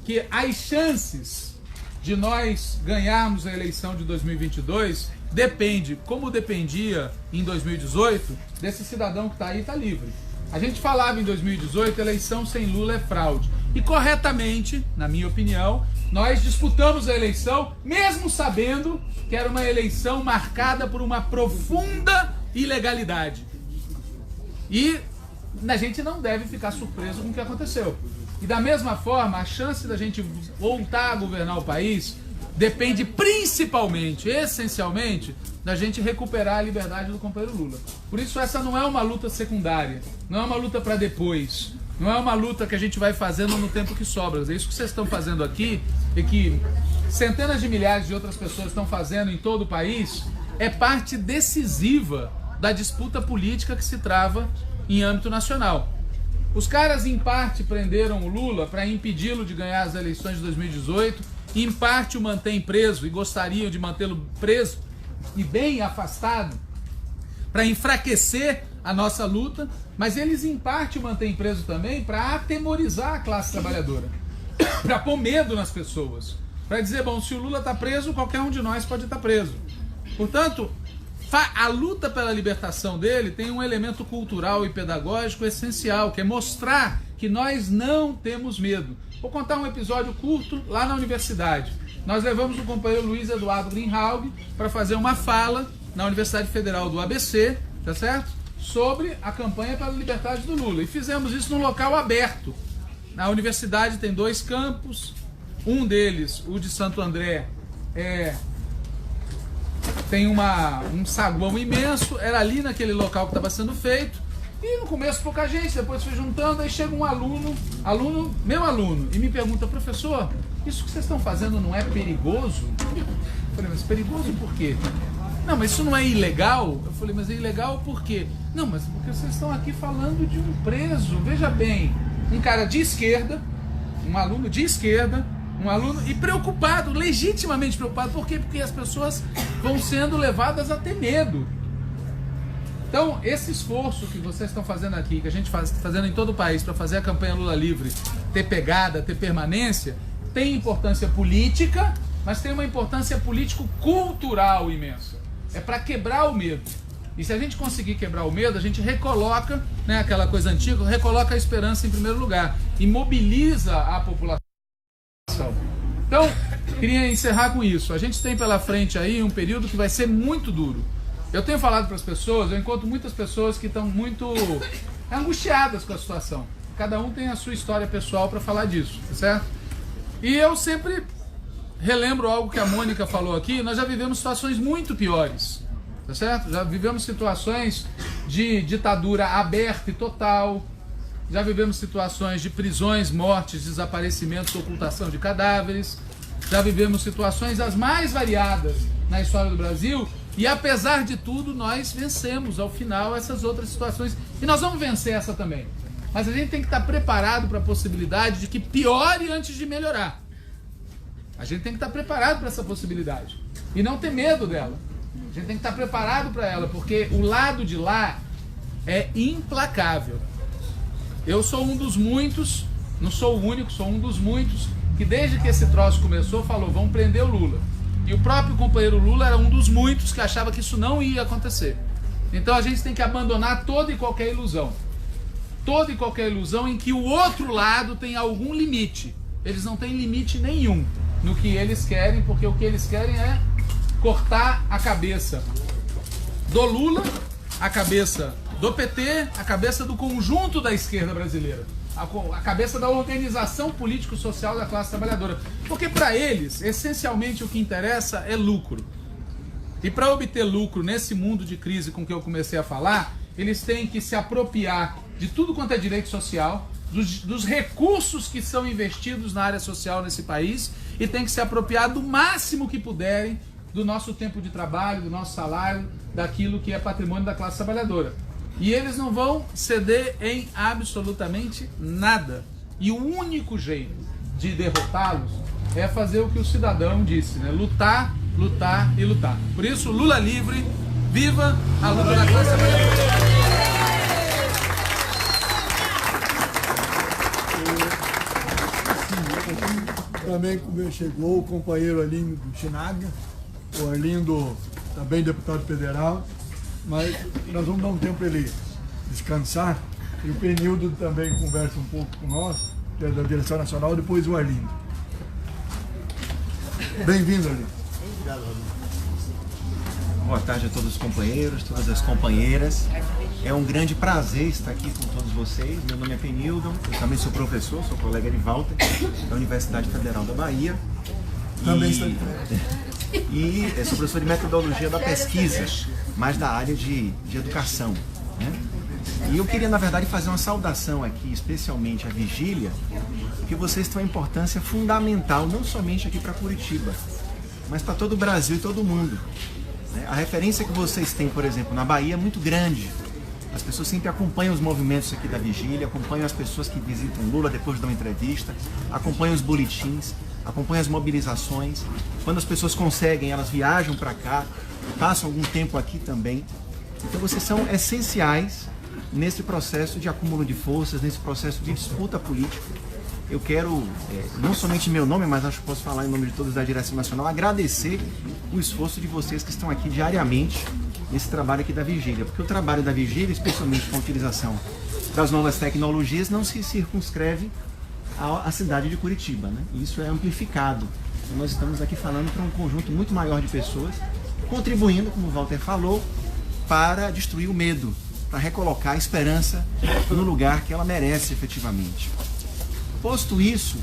que as chances de nós ganharmos a eleição de 2022 depende, como dependia em 2018, desse cidadão que está aí e está livre. A gente falava em 2018, eleição sem Lula é fraude. E corretamente, na minha opinião, nós disputamos a eleição, mesmo sabendo que era uma eleição marcada por uma profunda ilegalidade. E a gente não deve ficar surpreso com o que aconteceu. E da mesma forma, a chance da gente voltar a governar o país depende principalmente, essencialmente, da gente recuperar a liberdade do companheiro Lula. Por isso essa não é uma luta secundária, não é uma luta para depois, não é uma luta que a gente vai fazendo no tempo que sobra. É isso que vocês estão fazendo aqui e que centenas de milhares de outras pessoas estão fazendo em todo o país, é parte decisiva da disputa política que se trava em âmbito nacional. Os caras, em parte, prenderam o Lula para impedi-lo de ganhar as eleições de 2018, em parte o mantêm preso e gostariam de mantê-lo preso e bem afastado para enfraquecer a nossa luta, mas eles, em parte, o mantêm preso também para atemorizar a classe trabalhadora, para pôr medo nas pessoas, para dizer, bom, se o Lula está preso, qualquer um de nós pode estar preso. Portanto, a luta pela libertação dele tem um elemento cultural e pedagógico essencial, que é mostrar que nós não temos medo. Vou contar um episódio curto lá na universidade. Nós levamos o companheiro Luiz Eduardo Greenhalgh para fazer uma fala na Universidade Federal do ABC, tá certo? Sobre a campanha pela liberdade do Lula. E fizemos isso num local aberto. A universidade tem 2 campos, um deles, o de Santo André, tem um saguão imenso, era ali naquele local que estava sendo feito, e no começo pouca gente, depois foi juntando, aí chega um meu aluno, e me pergunta, professor, isso que vocês estão fazendo não é perigoso? Eu falei, mas perigoso por quê? Não, mas isso não é ilegal? Eu falei, mas é ilegal por quê? Não, mas porque vocês estão aqui falando de um preso, veja bem, um cara de esquerda, um aluno de esquerda, e preocupado, legitimamente preocupado. Por quê? Porque as pessoas vão sendo levadas a ter medo. Então, esse esforço que vocês estão fazendo aqui, que a gente está fazendo em todo o país para fazer a campanha Lula Livre ter pegada, ter permanência, tem importância política, mas tem uma importância político-cultural imensa. É para quebrar o medo. E se a gente conseguir quebrar o medo, a gente recoloca, né, aquela coisa antiga, recoloca a esperança em primeiro lugar e mobiliza a população. Então, queria encerrar com isso. A gente tem pela frente aí um período que vai ser muito duro. Eu tenho falado para as pessoas, eu encontro muitas pessoas que estão muito angustiadas com a situação. Cada um tem a sua história pessoal para falar disso, tá certo? E eu sempre relembro algo que a Mônica falou aqui, nós já vivemos situações muito piores, tá certo? Já vivemos situações de ditadura aberta e total, já vivemos situações de prisões, mortes, desaparecimentos, ocultação de cadáveres, já vivemos situações as mais variadas na história do Brasil, e apesar de tudo nós vencemos ao final essas outras situações, e nós vamos vencer essa também. Mas a gente tem que estar preparado para a possibilidade de que piore antes de melhorar. A gente tem que estar preparado para essa possibilidade e não ter medo dela. A gente tem que estar preparado para ela, porque o lado de lá é implacável. Eu sou um dos muitos, não sou o único, sou um dos muitos que desde que esse troço começou falou, vamos prender o Lula. E o próprio companheiro Lula era um dos muitos que achava que isso não ia acontecer. Então a gente tem que abandonar toda e qualquer ilusão. Toda e qualquer ilusão em que o outro lado tem algum limite. Eles não têm limite nenhum no que eles querem, porque o que eles querem é cortar a cabeça do Lula, a cabeça do PT, a cabeça do conjunto da esquerda brasileira, a cabeça da organização político-social da classe trabalhadora. Porque para eles, essencialmente o que interessa é lucro. E para obter lucro nesse mundo de crise com que eu comecei a falar, eles têm que se apropriar de tudo quanto é direito social, dos recursos que são investidos na área social nesse país, e têm que se apropriar do máximo que puderem do nosso tempo de trabalho, do nosso salário, daquilo que é patrimônio da classe trabalhadora. E eles não vão ceder em absolutamente nada. E o único jeito de derrotá-los é fazer o que o cidadão disse, né? Lutar, lutar e lutar. Por isso, Lula livre, viva a luta da classe trabalhadora. Também chegou o companheiro Arlindo Chinaga, o Arlindo também deputado federal, mas nós vamos dar um tempo para ele descansar, e o Penildo também conversa um pouco com nós, que é da Direção Nacional, depois o Arlindo. Bem-vindo, Arlindo. Obrigado, Arlindo. Boa tarde a todos os companheiros, todas as companheiras. É um grande prazer estar aqui com todos vocês. Meu nome é Penildo, eu também sou professor, sou colega de Walter, da Universidade Federal da Bahia. Também está de E sou professor de metodologia da pesquisa, mais da área de educação, né? E eu queria, na verdade, fazer uma saudação aqui, especialmente à Vigília, porque vocês têm uma importância fundamental, não somente aqui para Curitiba, mas para todo o Brasil e todo o mundo. A referência que vocês têm, por exemplo, na Bahia é muito grande. As pessoas sempre acompanham os movimentos aqui da Vigília, acompanham as pessoas que visitam Lula depois de uma entrevista, acompanham os boletins, acompanham as mobilizações. Quando as pessoas conseguem, elas viajam para cá, passam algum tempo aqui também. Então vocês são essenciais nesse processo de acúmulo de forças, nesse processo de disputa política. Eu quero, não somente em meu nome, mas acho que posso falar em nome de todos da Direção Nacional, agradecer o esforço de vocês que estão aqui diariamente nesse trabalho aqui da Vigília. Porque o trabalho da Vigília, especialmente com a utilização das novas tecnologias, não se circunscreve à cidade de Curitiba, né? Isso é amplificado. Então, nós estamos aqui falando para um conjunto muito maior de pessoas, contribuindo, como o Walter falou, para destruir o medo, para recolocar a esperança no lugar que ela merece efetivamente. Posto isso,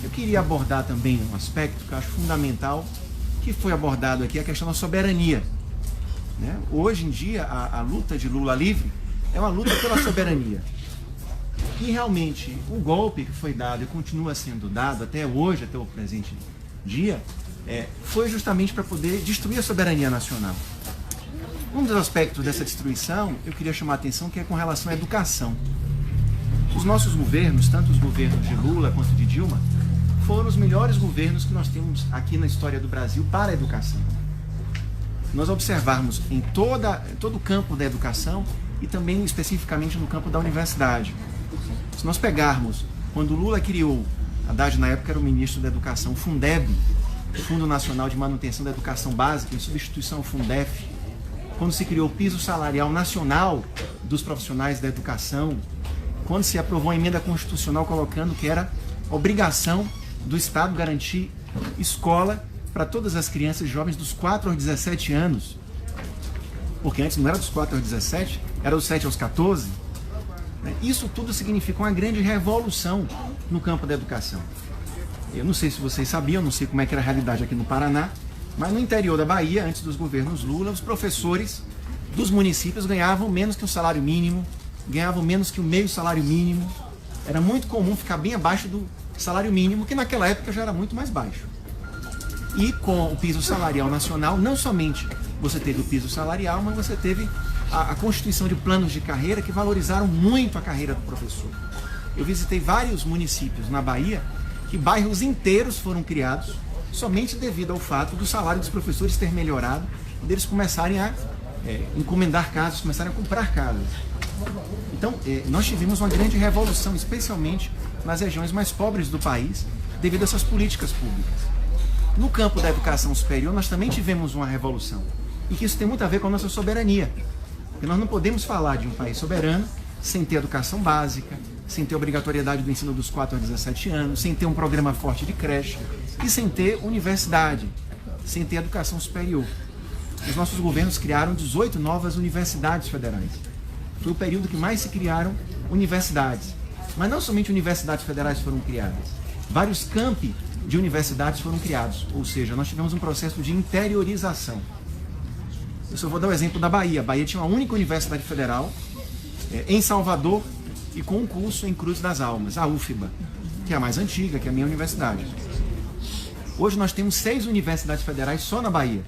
eu queria abordar também um aspecto que eu acho fundamental, que foi abordado aqui, a questão da soberania, né? Hoje em dia, a luta de Lula livre é uma luta pela soberania. E realmente, o golpe que foi dado e continua sendo dado até hoje, até o presente dia, foi justamente para poder destruir a soberania nacional. Um dos aspectos dessa destruição, eu queria chamar a atenção, que é com relação à educação. Os nossos governos, tanto os governos de Lula quanto de Dilma, foram os melhores governos que nós temos aqui na história do Brasil para a educação. Se nós observarmos em todo o campo da educação e também especificamente no campo da universidade. Se nós pegarmos, quando Lula criou, Haddad na época era o ministro da Educação, o Fundeb, Fundo Nacional de Manutenção da Educação Básica, em substituição ao Fundef, quando se criou o piso salarial nacional dos profissionais da educação, quando se aprovou a emenda constitucional colocando que era obrigação do Estado garantir escola para todas as crianças e jovens dos 4 aos 17 anos. porque antes não era dos 4 aos 17, era dos 7 aos 14. Isso tudo significa uma grande revolução no campo da educação. Eu não sei se vocês sabiam, não sei como é que era a realidade aqui no Paraná, mas no interior da Bahia, antes dos governos Lula, os professores dos municípios ganhavam menos que o salário mínimo, ganhavam menos que o meio salário mínimo. Era muito comum ficar bem abaixo do salário mínimo, que naquela época já era muito mais baixo. E com o piso salarial nacional, não somente você teve o piso salarial, mas você teve a constituição de planos de carreira que valorizaram muito a carreira do professor. Eu visitei vários municípios na Bahia que bairros inteiros foram criados somente devido ao fato do salário dos professores ter melhorado e deles começarem a encomendar casas, começarem a comprar casas. Então, nós tivemos uma grande revolução, especialmente nas regiões mais pobres do país, devido a essas políticas públicas. No campo da educação superior, nós também tivemos uma revolução. E que isso tem muito a ver com a nossa soberania. Porque nós não podemos falar de um país soberano sem ter educação básica, sem ter obrigatoriedade do ensino dos 4 aos 17 anos, sem ter um programa forte de creche e sem ter universidade, sem ter educação superior. Os nossos governos criaram 18 novas universidades federais. Foi o período que mais se criaram universidades. Mas não somente universidades federais foram criadas, vários campi de universidades foram criados, ou seja, nós tivemos um processo de interiorização. Eu só vou dar o exemplo da Bahia. A Bahia tinha uma única universidade federal em Salvador e com um curso em Cruz das Almas, a UFBA, que é a mais antiga, que é a minha universidade. Hoje nós temos 6 universidades federais só na Bahia.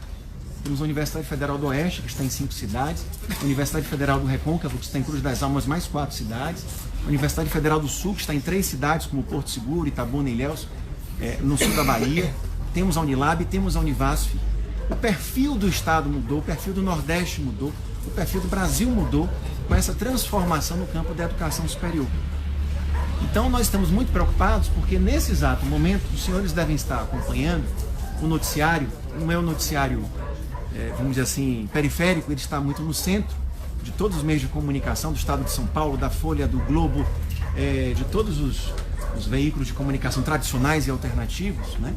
Temos a Universidade Federal do Oeste, que está em 5 cidades, a Universidade Federal do Recôncavo, que está em Cruz das Almas, mais 4 cidades, a Universidade Federal do Sul, que está em 3 cidades, como Porto Seguro, Itabuna e Ilhéus, no sul da Bahia. Temos a Unilab, temos a Univasf. O perfil do Estado mudou, o perfil do Nordeste mudou, o perfil do Brasil mudou com essa transformação no campo da educação superior. Então nós estamos muito preocupados porque nesse exato momento os senhores devem estar acompanhando o noticiário, não é um noticiário, vamos dizer assim, periférico, ele está muito no centro de todos os meios de comunicação do Estado de São Paulo, da Folha, do Globo, de todos os veículos de comunicação tradicionais e alternativos, né?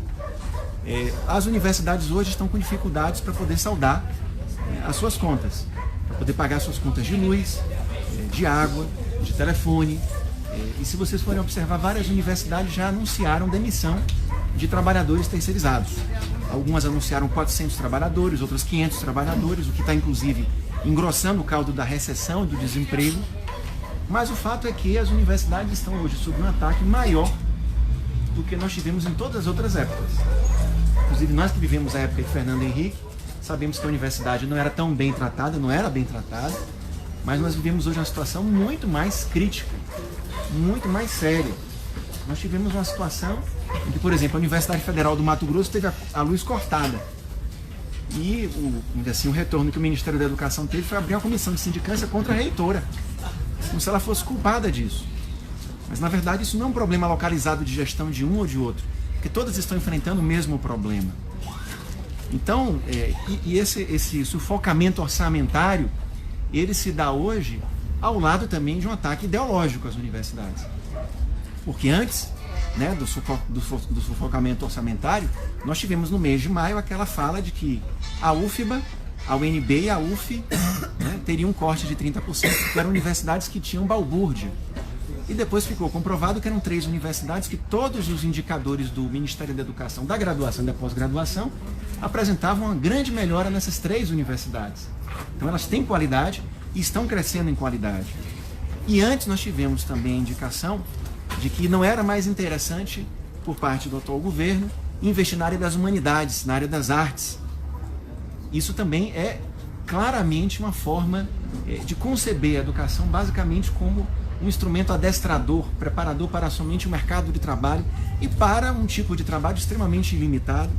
As universidades hoje estão com dificuldades para poder saldar as suas contas, para poder pagar suas contas de luz, de água, de telefone. E se vocês forem observar, várias universidades já anunciaram demissão de trabalhadores terceirizados. Algumas anunciaram 400 trabalhadores, outras 500 trabalhadores, o que está inclusive engrossando o caldo da recessão e do desemprego. Mas o fato é que as universidades estão hoje sob um ataque maior do que nós tivemos em todas as outras épocas. Inclusive nós que vivemos a época de Fernando Henrique, sabemos que a universidade não era tão bem tratada, não era bem tratada, mas nós vivemos hoje uma situação muito mais crítica, muito mais séria. Nós tivemos uma situação em que, por exemplo, a Universidade Federal do Mato Grosso teve a luz cortada. E o retorno que o Ministério da Educação teve foi abrir uma comissão de sindicância contra a reitora, como se ela fosse culpada disso. Mas, na verdade, isso não é um problema localizado de gestão de um ou de outro, porque todas estão enfrentando o mesmo problema. Então, esse sufocamento orçamentário, ele se dá hoje ao lado também de um ataque ideológico às universidades. Porque antes, né, do sufocamento orçamentário, nós tivemos no mês de maio aquela fala de que a UFBA, a UNB e a UF, né, teriam um corte de 30%, porque eram universidades que tinham balbúrdia. E depois ficou comprovado que eram 3 universidades que todos os indicadores do Ministério da Educação, da graduação e da pós-graduação, apresentavam uma grande melhora nessas 3 universidades. Então elas têm qualidade e estão crescendo em qualidade. E antes nós tivemos também a indicação de que não era mais interessante, por parte do atual governo, investir na área das humanidades, na área das artes. Isso também é claramente uma forma de conceber a educação basicamente como um instrumento adestrador, preparador para somente o mercado de trabalho e para um tipo de trabalho extremamente limitado,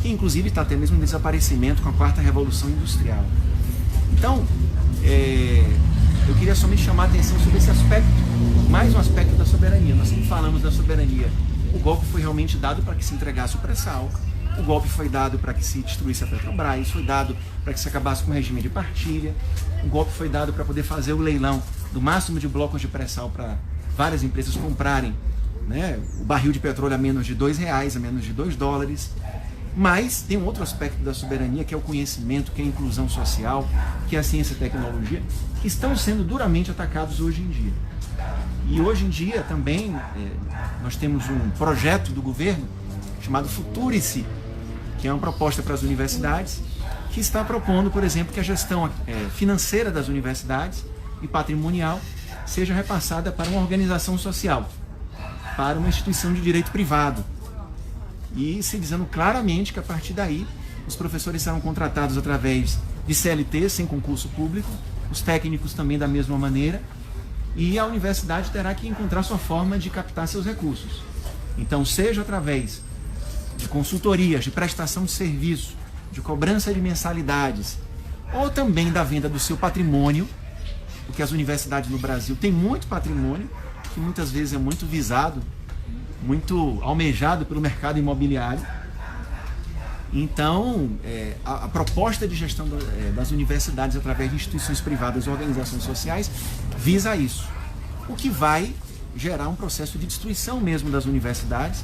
que inclusive está até mesmo em desaparecimento com a 4ª Revolução Industrial. Então, eu queria somente chamar a atenção sobre esse aspecto, mais um aspecto da soberania. Nós sempre falamos da soberania. O golpe foi realmente dado para que se entregasse o pré-sal, o golpe foi dado para que se destruísse a Petrobras, foi dado para que se acabasse com o regime de partilha, o golpe foi dado para poder fazer o leilão do máximo de blocos de pré-sal para várias empresas comprarem, né, o barril de petróleo a menos de R$2, a menos de $2. Mas tem um outro aspecto da soberania, que é o conhecimento, que é a inclusão social, que é a ciência e a tecnologia, que estão sendo duramente atacados hoje em dia. E hoje em dia também nós temos um projeto do governo chamado Futurice, que é uma proposta para as universidades, que está propondo, por exemplo, que a gestão financeira das universidades e patrimonial seja repassada para uma organização social, para uma instituição de direito privado. E se dizendo claramente que a partir daí os professores serão contratados através de CLT, sem concurso público, os técnicos também da mesma maneira, e a universidade terá que encontrar sua forma de captar seus recursos. Então, seja através de consultorias, de prestação de serviço, de cobrança de mensalidades, ou também da venda do seu patrimônio, porque as universidades no Brasil têm muito patrimônio, que muitas vezes é muito visado, muito almejado pelo mercado imobiliário. Então, a proposta de gestão das universidades através de instituições privadas e organizações sociais visa isso, o que vai gerar um processo de destruição mesmo das universidades,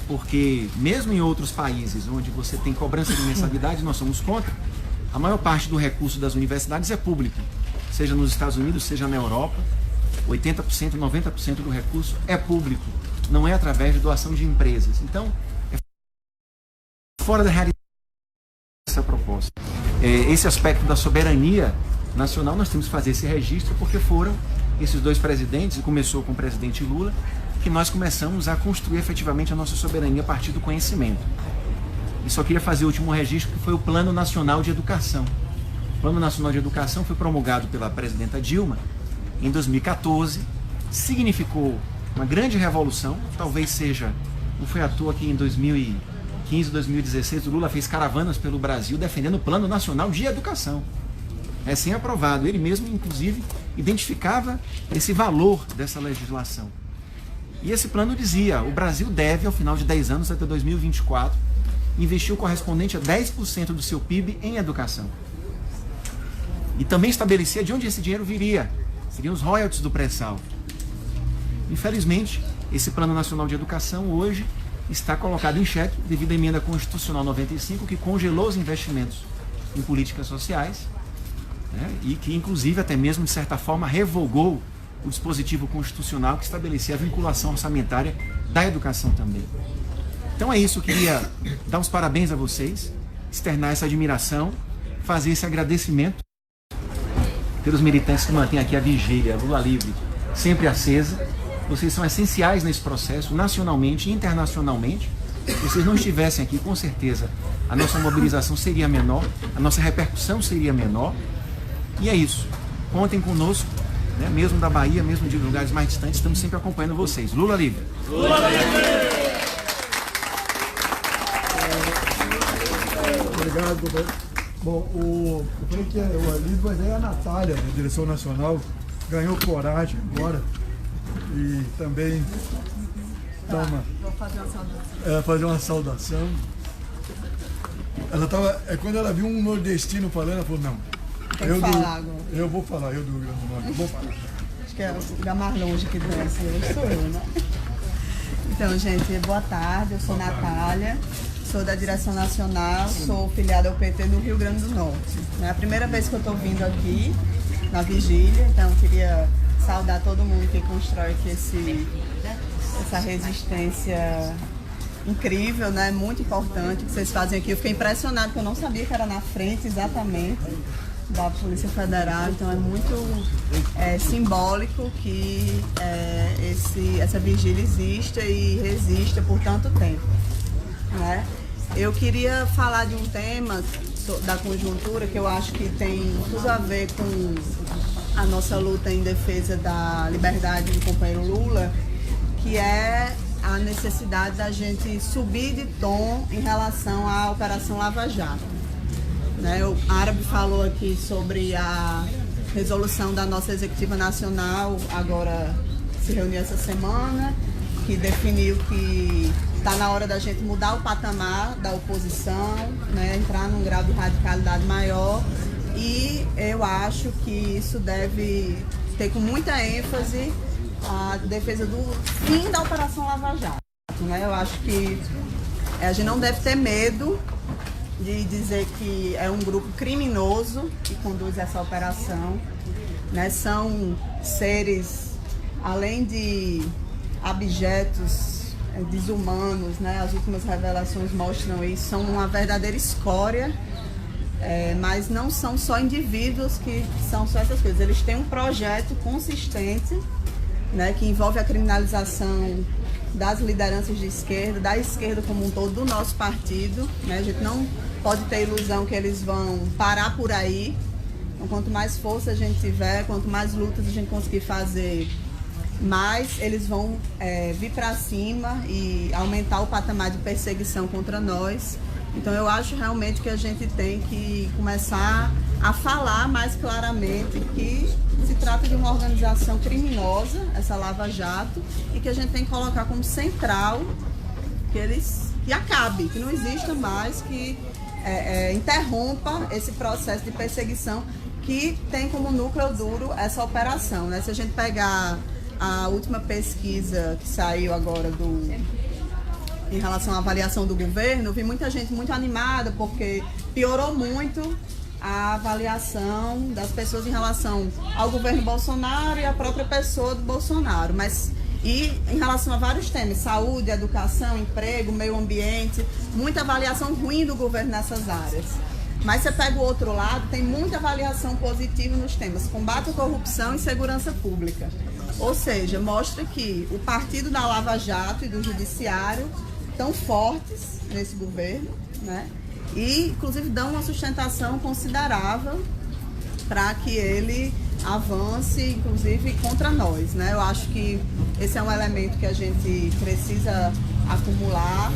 porque mesmo em outros países onde você tem cobrança de mensalidade, nós somos contra, a maior parte do recurso das universidades é público, seja nos Estados Unidos, seja na Europa, 80%, 90% do recurso é público, não é através de doação de empresas. Então, é fora da realidade essa proposta. Esse aspecto da soberania nacional, nós temos que fazer esse registro, porque foram esses dois presidentes, e começou com o presidente Lula, que nós começamos a construir efetivamente a nossa soberania a partir do conhecimento. E só queria fazer o último registro, que foi o Plano Nacional de Educação. O Plano Nacional de Educação foi promulgado pela presidenta Dilma em 2014, significou uma grande revolução, talvez seja, não foi à toa que em 2015, 2016, o Lula fez caravanas pelo Brasil defendendo o Plano Nacional de Educação. Recém-aprovado, ele mesmo, inclusive, identificava esse valor dessa legislação. E esse plano dizia, o Brasil deve, ao final de 10 anos, até 2024, investir o correspondente a 10% do seu PIB em educação. E também estabelecia de onde esse dinheiro viria. Seriam os royalties do pré-sal. Infelizmente, esse Plano Nacional de Educação hoje está colocado em xeque devido à emenda constitucional 95, que congelou os investimentos em políticas sociais, né, e que, inclusive, até mesmo, de certa forma, revogou o dispositivo constitucional que estabelecia a vinculação orçamentária da educação também. Então é isso, eu queria dar os parabéns a vocês, externar essa admiração, fazer esse agradecimento pelos militantes que mantêm aqui a vigília Lula Livre sempre acesa. Vocês são essenciais nesse processo, nacionalmente e internacionalmente. Se vocês não estivessem aqui, com certeza, a nossa mobilização seria menor, a nossa repercussão seria menor. E é isso. Contem conosco, né? Mesmo da Bahia, mesmo de lugares mais distantes, estamos sempre acompanhando vocês. Lula Livre! Lula Livre! Obrigado. Bom, eu falei que é o Alírio, mas é a Natália, da direção nacional, ganhou coragem agora e também Vou fazer uma saudação. Ela tava, quando ela viu um nordestino falando, ela falou, não, eu vou falar, eu do Rio Grande do Norte, eu vou falar. Acho que é o lugar mais longe que desce hoje sou eu, né? Então, gente, boa tarde, eu sou Natália, sou da direção nacional, sou filiada ao PT no Rio Grande do Norte. É a primeira vez que eu estou vindo aqui, na vigília, então eu queria saudar todo mundo que constrói aqui essa resistência incrível, né? Muito importante que vocês fazem aqui. Eu fiquei impressionada porque eu não sabia que era na frente exatamente da Polícia Federal, então é muito simbólico que essa vigília exista e resista por tanto tempo, né? Eu queria falar de um tema da conjuntura que eu acho que tem tudo a ver com a nossa luta em defesa da liberdade do companheiro Lula, que é a necessidade da gente subir de tom em relação à Operação Lava Jato. Né? O Árabe falou aqui sobre a resolução da nossa Executiva Nacional, agora se reuniu essa semana, que definiu que está na hora da gente mudar o patamar da oposição, né? Entrar num grau de radicalidade maior, e eu acho que isso deve ter com muita ênfase a defesa do fim da Operação Lava Jato. Né? Eu acho que A gente não deve ter medo de dizer que é um grupo criminoso que conduz essa operação, né? São seres, além de abjetos, desumanos, né? As últimas revelações mostram isso, são uma verdadeira escória, mas não são só indivíduos que são só essas coisas. Eles têm um projeto consistente, né? Que envolve a criminalização das lideranças de esquerda, da esquerda como um todo, do nosso partido, né? A gente não pode ter ilusão que eles vão parar por aí. Então, quanto mais força a gente tiver, quanto mais lutas a gente conseguir fazer, mais eles vão vir para cima e aumentar o patamar de perseguição contra nós. Então eu acho realmente que a gente tem que começar a falar mais claramente que se trata de uma organização criminosa, essa Lava Jato, e que a gente tem que colocar como central que acabe, que não exista mais, que interrompa esse processo de perseguição que tem como núcleo duro essa operação, né? Se a gente pegar a última pesquisa que saiu agora em relação à avaliação do governo, eu vi muita gente muito animada porque piorou muito a avaliação das pessoas em relação ao governo Bolsonaro e à própria pessoa do Bolsonaro, e em relação a vários temas, saúde, educação, emprego, meio ambiente, muita avaliação ruim do governo nessas áreas. Mas você pega o outro lado, tem muita avaliação positiva nos temas combate à corrupção e segurança pública. Ou seja, mostra que o partido da Lava Jato e do Judiciário estão fortes nesse governo, né? E inclusive dão uma sustentação considerável para que ele avance, inclusive, contra nós, né? Eu acho que esse é um elemento que a gente precisa acumular.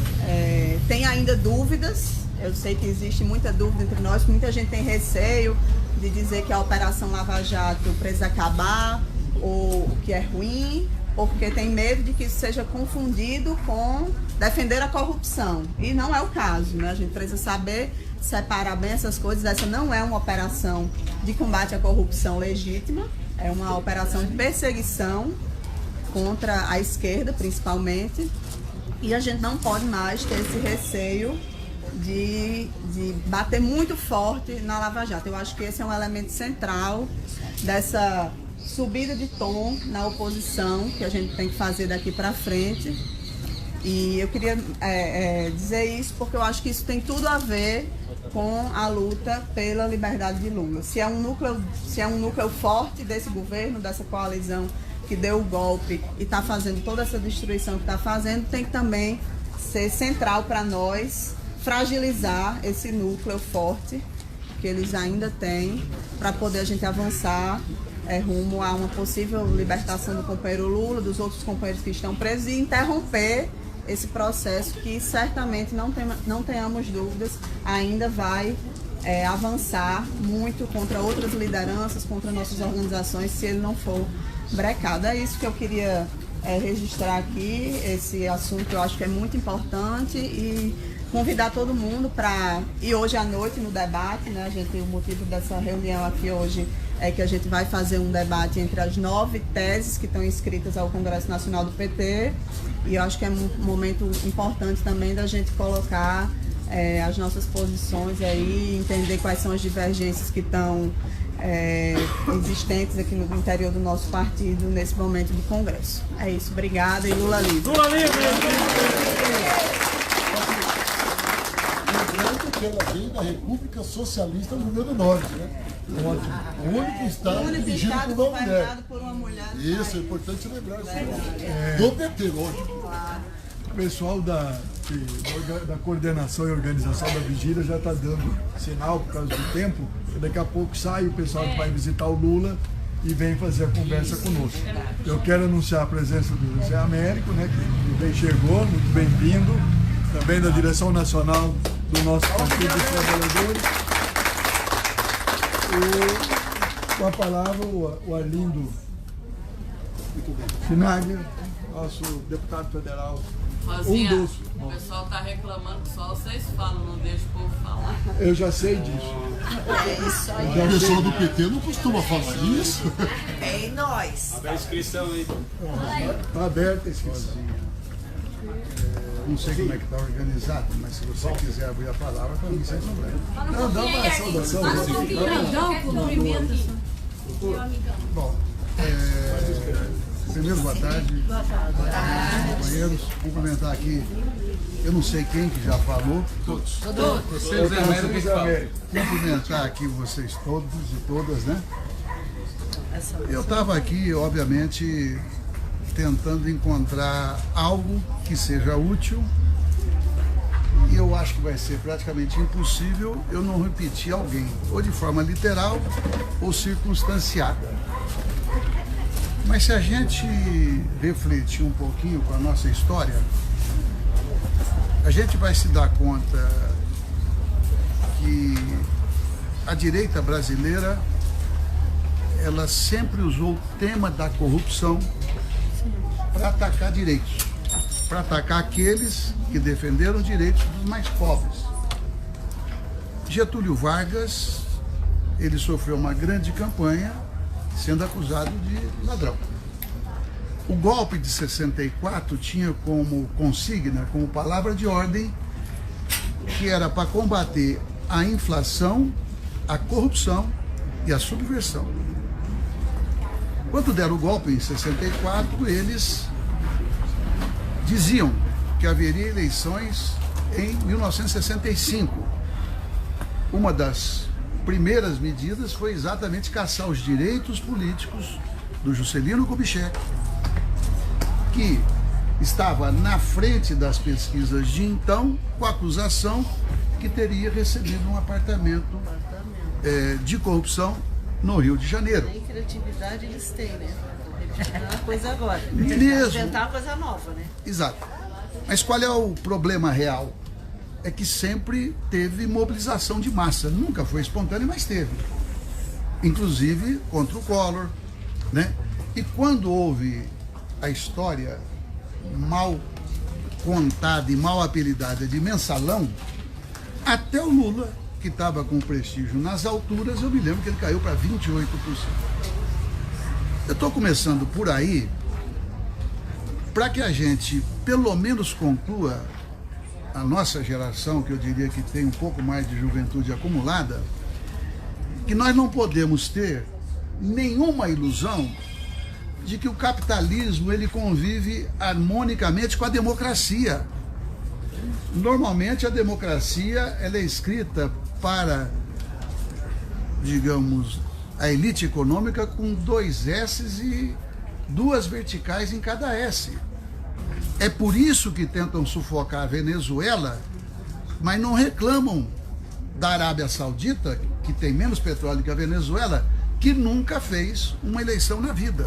Tem ainda dúvidas, eu sei que existe muita dúvida entre nós, muita gente tem receio de dizer que a Operação Lava Jato precisa acabar, ou que é ruim, ou porque tem medo de que isso seja confundido com defender a corrupção. E não é o caso, né? A gente precisa saber separar bem essas coisas. Essa não é uma operação de combate à corrupção legítima, é uma operação de perseguição contra a esquerda, principalmente, e a gente não pode mais ter esse receio de bater muito forte na Lava Jato. Eu acho que esse é um elemento central dessa subida de tom na oposição que a gente tem que fazer daqui para frente. E eu queria dizer isso porque eu acho que isso tem tudo a ver com a luta pela liberdade de Lula. Se é um núcleo forte desse governo, dessa coalizão que deu o golpe e está fazendo toda essa destruição que está fazendo, tem que também ser central para nós fragilizar esse núcleo forte que eles ainda têm para poder a gente avançar rumo a uma possível libertação do companheiro Lula, dos outros companheiros que estão presos e interromper esse processo que certamente, não tenhamos dúvidas, ainda vai avançar muito contra outras lideranças, contra nossas organizações, se ele não for brecado. É isso que eu queria registrar aqui, esse assunto eu acho que é muito importante e convidar todo mundo para ir hoje à noite no debate, né? O motivo dessa reunião aqui hoje é que a gente vai fazer um debate entre as 9 teses que estão inscritas ao Congresso Nacional do PT e eu acho que é um momento importante também da gente colocar as nossas posições aí, entender quais são as divergências que estão existentes aqui no interior do nosso partido nesse momento do Congresso. É isso, obrigada e Lula livre! Lula livre! Que ela vem da República Socialista do Rio Grande do Norte, né? Ótimo. O único estado dirigido por uma mulher. Por uma mulher. Isso, é importante lembrar isso. Do PT, lógico. O pessoal da coordenação e organização da vigília já está dando sinal por causa do tempo, e daqui a pouco sai o pessoal que vai visitar o Lula e vem fazer a conversa conosco. Eu quero anunciar a presença do José Américo, né, que chegou, muito bem-vindo, também da direção nacional do nosso Partido dos Trabalhadores. E com a palavra o Arlindo Finaglia, nosso deputado federal. Rosinha, o pessoal está reclamando que só vocês falam, não deixa o povo falar. Eu já sei disso. É isso aí. O pessoal do PT não costuma falar isso. É em nós. Abre a inscrição aí. Está aberta a inscrição. Não sei como é que está organizado, mas se você quiser abrir a palavra, para mim sem problema. Não, dá uma saudação. Bom, primeiro, boa tarde. Companheiros, cumprimentar aqui, eu não sei quem que já falou. Todos. Vocês da América que falam. Cumprimentar aqui vocês todos e todas, né? Eu estava aqui, obviamente, tentando encontrar algo que seja útil, e eu acho que vai ser praticamente impossível eu não repetir alguém, ou de forma literal ou circunstanciada. Mas se a gente refletir um pouquinho com a nossa história, a gente vai se dar conta que a direita brasileira, ela sempre usou o tema da corrupção para atacar direitos, para atacar aqueles que defenderam os direitos dos mais pobres. Getúlio Vargas, ele sofreu uma grande campanha sendo acusado de ladrão. O golpe de 64 tinha como consigna, como palavra de ordem, que era para combater a inflação, a corrupção e a subversão. Quando deram o golpe em 64, eles diziam que haveria eleições em 1965. Uma das primeiras medidas foi exatamente caçar os direitos políticos do Juscelino Kubitschek, que estava na frente das pesquisas de então, com a acusação que teria recebido um apartamento de corrupção no Rio de Janeiro. Nem criatividade eles têm, né? É uma coisa agora. Mesmo. Inventar uma coisa nova, né? Exato. Mas qual é o problema real? É que sempre teve mobilização de massa. Nunca foi espontâneo, mas teve. Inclusive contra o Collor, né? E quando houve a história mal contada e mal apelidada de mensalão, até o Lula, que estava com prestígio nas alturas, eu me lembro que ele caiu para 28%. Eu estou começando por aí para que a gente, pelo menos, conclua, a nossa geração, que eu diria que tem um pouco mais de juventude acumulada, que nós não podemos ter nenhuma ilusão de que o capitalismo ele convive harmonicamente com a democracia. Normalmente a democracia ela é escrita para, digamos, a elite econômica com 2 S's e 2 verticais em cada S. É por isso que tentam sufocar a Venezuela, mas não reclamam da Arábia Saudita, que tem menos petróleo que a Venezuela, que nunca fez uma eleição na vida.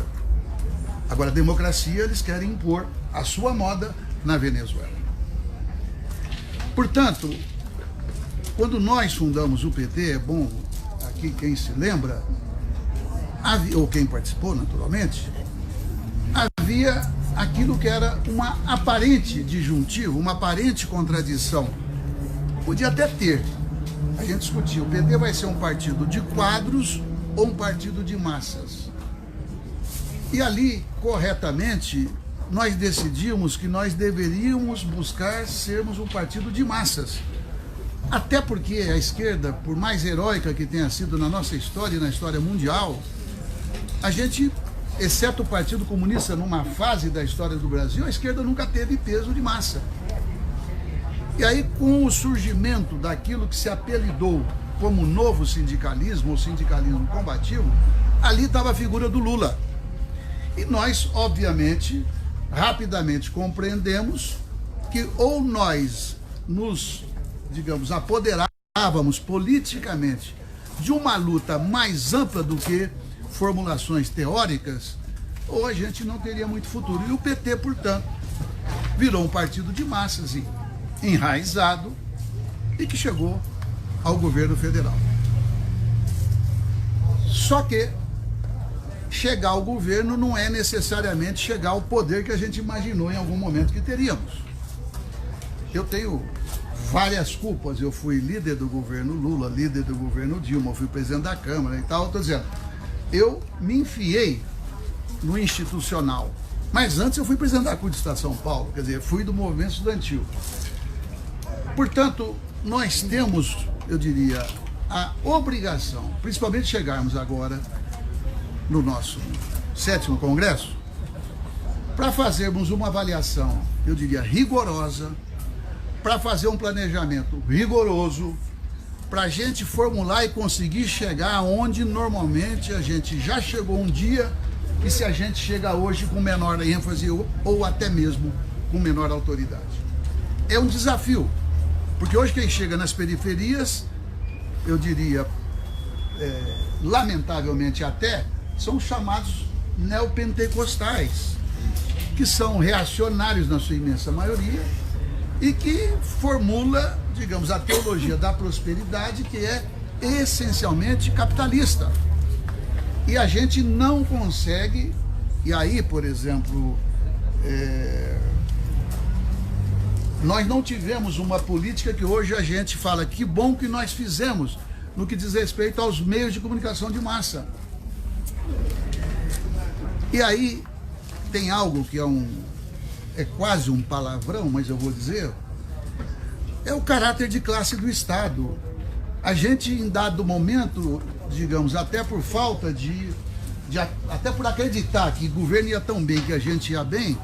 Agora, a democracia, eles querem impor a sua moda na Venezuela. Portanto, quando nós fundamos o PT, é bom, aqui quem se lembra, ou quem participou naturalmente, havia aquilo que era uma aparente disjuntiva, uma aparente contradição. Podia até ter. A gente discutiu, o PT vai ser um partido de quadros ou um partido de massas. E ali, corretamente, nós decidimos que nós deveríamos buscar sermos um partido de massas. Até porque a esquerda, por mais heróica que tenha sido na nossa história e na história mundial, a gente, exceto o Partido Comunista, numa fase da história do Brasil, a esquerda nunca teve peso de massa. E aí, com o surgimento daquilo que se apelidou como novo sindicalismo, ou sindicalismo combativo, ali estava a figura do Lula. E nós, obviamente, rapidamente compreendemos que ou nós nos, digamos, apoderávamos politicamente de uma luta mais ampla do que formulações teóricas, ou a gente não teria muito futuro. E o PT, portanto, virou um partido de massas enraizado e que chegou ao governo federal. Só que chegar ao governo não é necessariamente chegar ao poder que a gente imaginou em algum momento que teríamos. Eu tenho várias culpas, eu fui líder do governo Lula, líder do governo Dilma, eu fui presidente da Câmara e tal, estou dizendo, eu me enfiei no institucional Mas antes eu fui presidente da CUT do Estado de São Paulo, quer dizer, fui do movimento estudantil. Portanto, nós temos, eu diria, a obrigação, principalmente chegarmos agora no nosso 7º Congresso, para fazermos uma avaliação, eu diria, rigorosa, para fazer um planejamento rigoroso, para a gente formular e conseguir chegar onde normalmente a gente já chegou um dia e se a gente chega hoje com menor ênfase ou até mesmo com menor autoridade. É um desafio, porque hoje quem chega nas periferias, eu diria, lamentavelmente até, são os chamados neopentecostais, que são reacionários na sua imensa maioria e que formula, digamos, a teologia da prosperidade, que é essencialmente capitalista. E a gente não consegue, e aí, por exemplo, nós não tivemos uma política que hoje a gente fala que bom que nós fizemos no que diz respeito aos meios de comunicação de massa. E aí tem algo que é quase um palavrão, mas eu vou dizer, é o caráter de classe do Estado. A gente, em dado momento, digamos, até por falta até por acreditar que o governo ia tão bem, que a gente ia bem,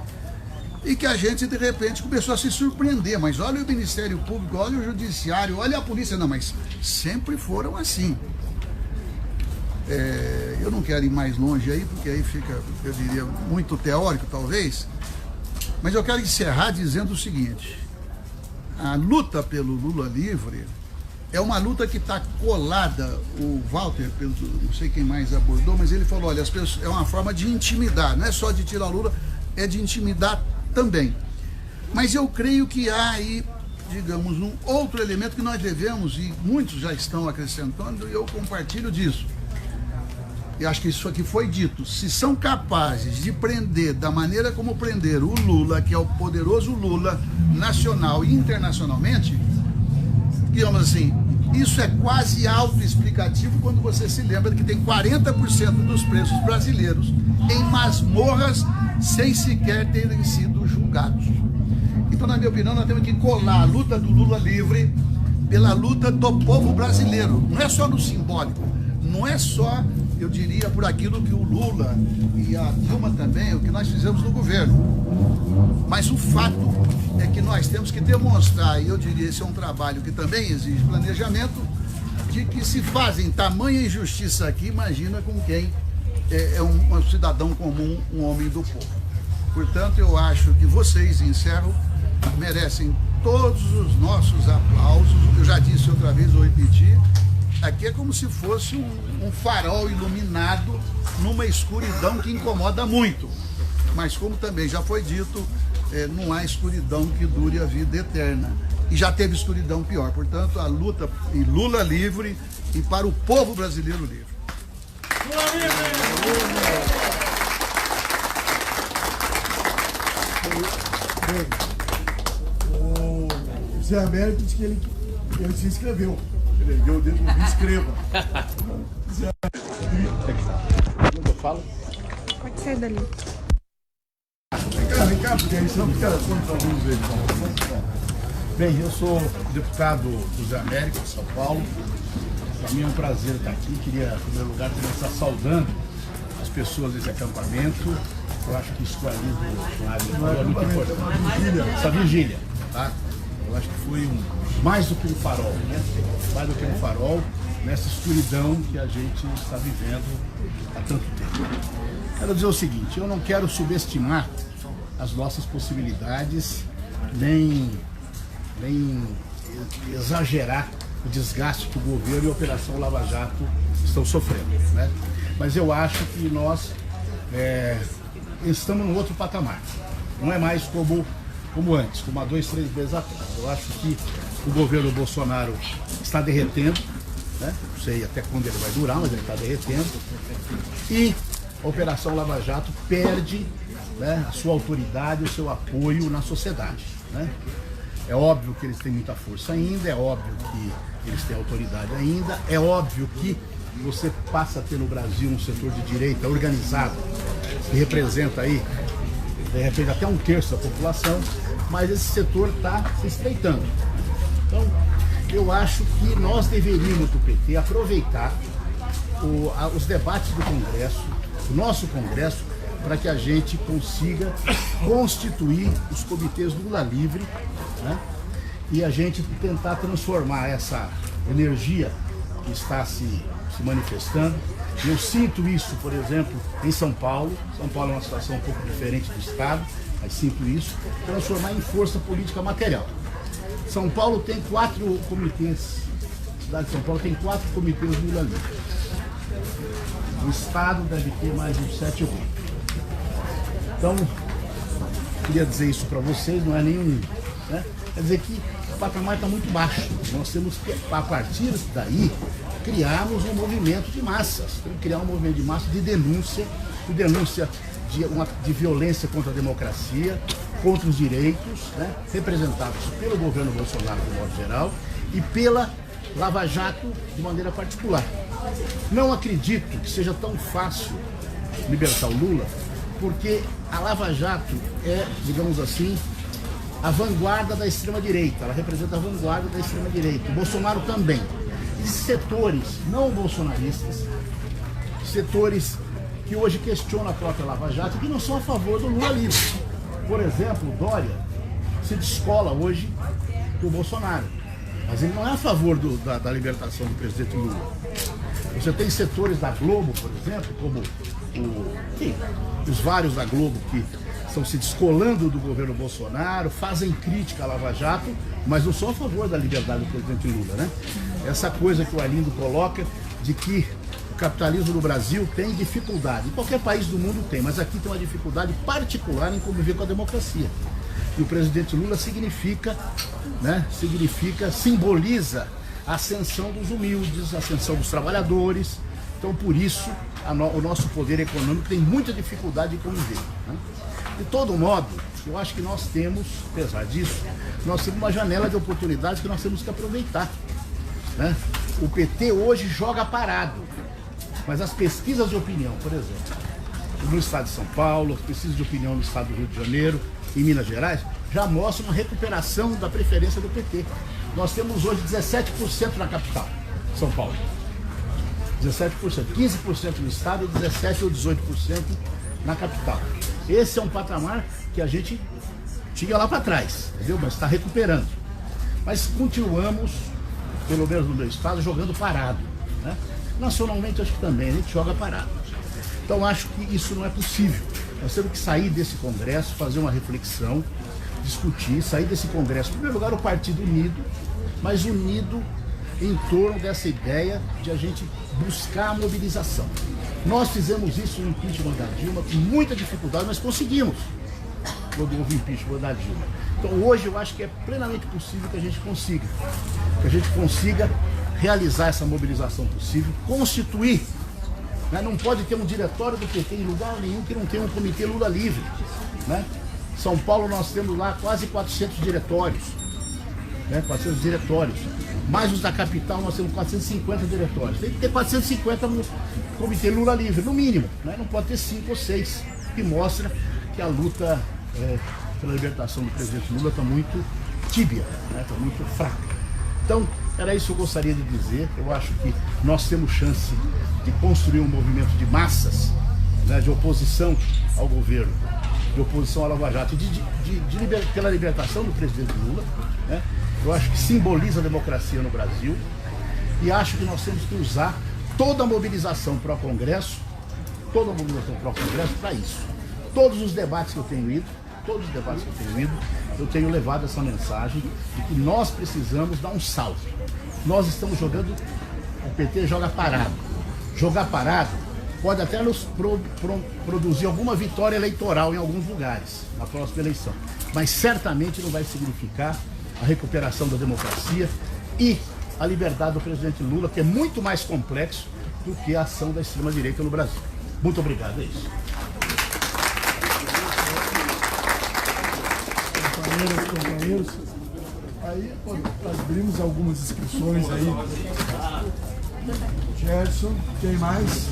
e que a gente, de repente, começou a se surpreender. Mas olha o Ministério Público, olha o Judiciário, olha a polícia. Não, mas sempre foram assim. Eu não quero ir mais longe aí, porque aí fica, eu diria, muito teórico, talvez. Mas eu quero encerrar dizendo o seguinte. A luta pelo Lula livre é uma luta que está colada, o Walter, não sei quem mais abordou, mas ele falou, olha, as pessoas, é uma forma de intimidar, não é só de tirar o Lula, é de intimidar também. Mas eu creio que há aí, digamos, um outro elemento que nós devemos, e muitos já estão acrescentando, e eu compartilho disso. E acho que isso aqui foi dito. Se são capazes de prender da maneira como prenderam o Lula, que é o poderoso Lula, nacional e internacionalmente, digamos assim, isso é quase autoexplicativo quando você se lembra que tem 40% dos presos brasileiros em masmorras sem sequer terem sido julgados. Então, na minha opinião, nós temos que colar a luta do Lula livre pela luta do povo brasileiro. Não é só no simbólico, não é só, eu diria, por aquilo que o Lula e a Dilma também, o que nós fizemos no governo. Mas o fato é que nós temos que demonstrar, e eu diria, esse é um trabalho que também exige planejamento, de que se fazem tamanha injustiça aqui, imagina com quem é um cidadão comum, um homem do povo. Portanto, eu acho que vocês, encerro, merecem todos os nossos aplausos. Eu já disse outra vez, vou repetir, aqui é como se fosse um farol iluminado numa escuridão que incomoda muito. Mas como também já foi dito, não há escuridão que dure a vida eterna. E já teve escuridão pior. Portanto, a luta em Lula livre e para o povo brasileiro livre. Lula livre! O Zé Américo disse que ele se inscreveu. Ele deu o dedo no me inscreva. Quando eu falo? Pode sair dali. Vem cá, porque aí senão fica alguns vezes. Bem, eu sou deputado do Zé Américo, de São Paulo. Para mim é um prazer estar aqui. Queria, em primeiro lugar, começar saudando as pessoas desse acampamento. Eu acho que isso que o Arlindo falou é muito importante. Essa vigília, tá? Eu acho que foi mais do que um farol, né? Mais do que um farol nessa escuridão que a gente está vivendo há tanto tempo. Quero dizer o seguinte, eu não quero subestimar as nossas possibilidades, nem exagerar o desgaste que o governo e a Operação Lava Jato estão sofrendo, né? Mas eu acho que nós estamos num outro patamar. Não é mais como antes, como há 2, 3 meses atrás. Eu acho que o governo Bolsonaro está derretendo, né? Não sei até quando ele vai durar, mas ele está derretendo. E a Operação Lava Jato perde, né, a sua autoridade, o seu apoio na sociedade, né? É óbvio que eles têm muita força ainda, é óbvio que eles têm autoridade ainda, é óbvio que você passa a ter no Brasil um setor de direita organizado, que representa aí de repente até 1/3 da população, mas esse setor está se estreitando. Então, eu acho que nós deveríamos, do PT, aproveitar os debates do Congresso, o nosso Congresso, para que a gente consiga constituir os comitês Lula Livre, né? E a gente tentar transformar essa energia que está se manifestando. Eu sinto isso, por exemplo, em São Paulo. São Paulo é uma situação um pouco diferente do Estado, mas sinto isso, transformar em força política material. São Paulo tem 4 comitês, a cidade de São Paulo tem 4 comitês Lula Livre. O Estado deve ter mais uns 7 ou 8. Então, queria dizer isso para vocês, não é nenhum... Né? Quer dizer que o patamar está muito baixo. Nós temos que, a partir daí, criarmos um movimento de massas. Temos que criar um movimento de massas de denúncia de violência contra a democracia, contra os direitos, né, representados pelo governo Bolsonaro, de modo geral, e pela Lava Jato, de maneira particular. Não acredito que seja tão fácil libertar o Lula, porque a Lava Jato é, digamos assim, a vanguarda da extrema-direita. Ela representa a vanguarda da extrema-direita. O Bolsonaro também. E setores não bolsonaristas, setores que hoje questionam a própria Lava Jato e que não são a favor do Lula livre. Por exemplo, o Dória se descola hoje do Bolsonaro, mas ele não é a favor da libertação do presidente Lula. Você tem setores da Globo, por exemplo, como os vários da Globo que estão se descolando do governo Bolsonaro, fazem crítica à Lava Jato, mas não são a favor da liberdade do presidente Lula, né? Essa coisa que o Arlindo coloca de que o capitalismo no Brasil tem dificuldade. Em qualquer país do mundo tem, mas aqui tem uma dificuldade particular em conviver com a democracia. E o presidente Lula simboliza a ascensão dos humildes, a ascensão dos trabalhadores. Então, por isso, o nosso poder econômico tem muita dificuldade de conviver, né? De todo modo, eu acho que nós temos, apesar disso, nós temos uma janela de oportunidades que nós temos que aproveitar, né? O PT hoje joga parado, mas as pesquisas de opinião, por exemplo, no estado de São Paulo, as pesquisas de opinião no estado do Rio de Janeiro e Minas Gerais, já mostram uma recuperação da preferência do PT. Nós temos hoje 17% na capital, São Paulo. 17%, 15% no estado e 17% ou 18% na capital. Esse é um patamar que a gente tinha lá para trás, entendeu? Mas está recuperando. Mas continuamos, pelo menos no meu estado, jogando parado, né? Nacionalmente acho que também, a gente joga parado. Então acho que isso não é possível. Nós temos que sair desse congresso, fazer uma reflexão, discutir, sair desse congresso, em primeiro lugar o partido unido, mas unido em torno dessa ideia de a gente buscar a mobilização. Nós fizemos isso no impeachment da Dilma com muita dificuldade, mas conseguimos quando houve o impeachment da Dilma. Então hoje eu acho que é plenamente possível que a gente consiga realizar essa mobilização possível, constituir, né? Não pode ter um diretório do PT em lugar nenhum que não tenha um comitê Lula livre, né? São Paulo nós temos lá quase 400 diretórios, né? 400 diretórios. Mais os da capital nós temos 450 diretórios. Tem que ter 450 no comitê Lula livre, no mínimo, né? Não pode ter 5 ou 6, que mostra que a luta pela libertação do presidente Lula está muito tíbia, né? Está muito fraca. Então, era isso que eu gostaria de dizer. Eu acho que nós temos chance de construir um movimento de massas, né? De oposição ao governo, de oposição à Lava Jato, pela libertação do presidente Lula, né? Eu acho que simboliza a democracia no Brasil e acho que nós temos que usar toda a mobilização pró-Congresso, para isso. Todos os debates que eu tenho ido, eu tenho levado essa mensagem de que nós precisamos dar um salto. Nós estamos jogando, o PT joga parado. Jogar parado pode até nos produzir alguma vitória eleitoral em alguns lugares na próxima eleição, mas certamente não vai significar a recuperação da democracia e a liberdade do presidente Lula, que é muito mais complexo do que a ação da extrema-direita no Brasil. Muito obrigado, é isso. Companheiros, aí abrimos algumas inscrições aí. Gerson, quem mais?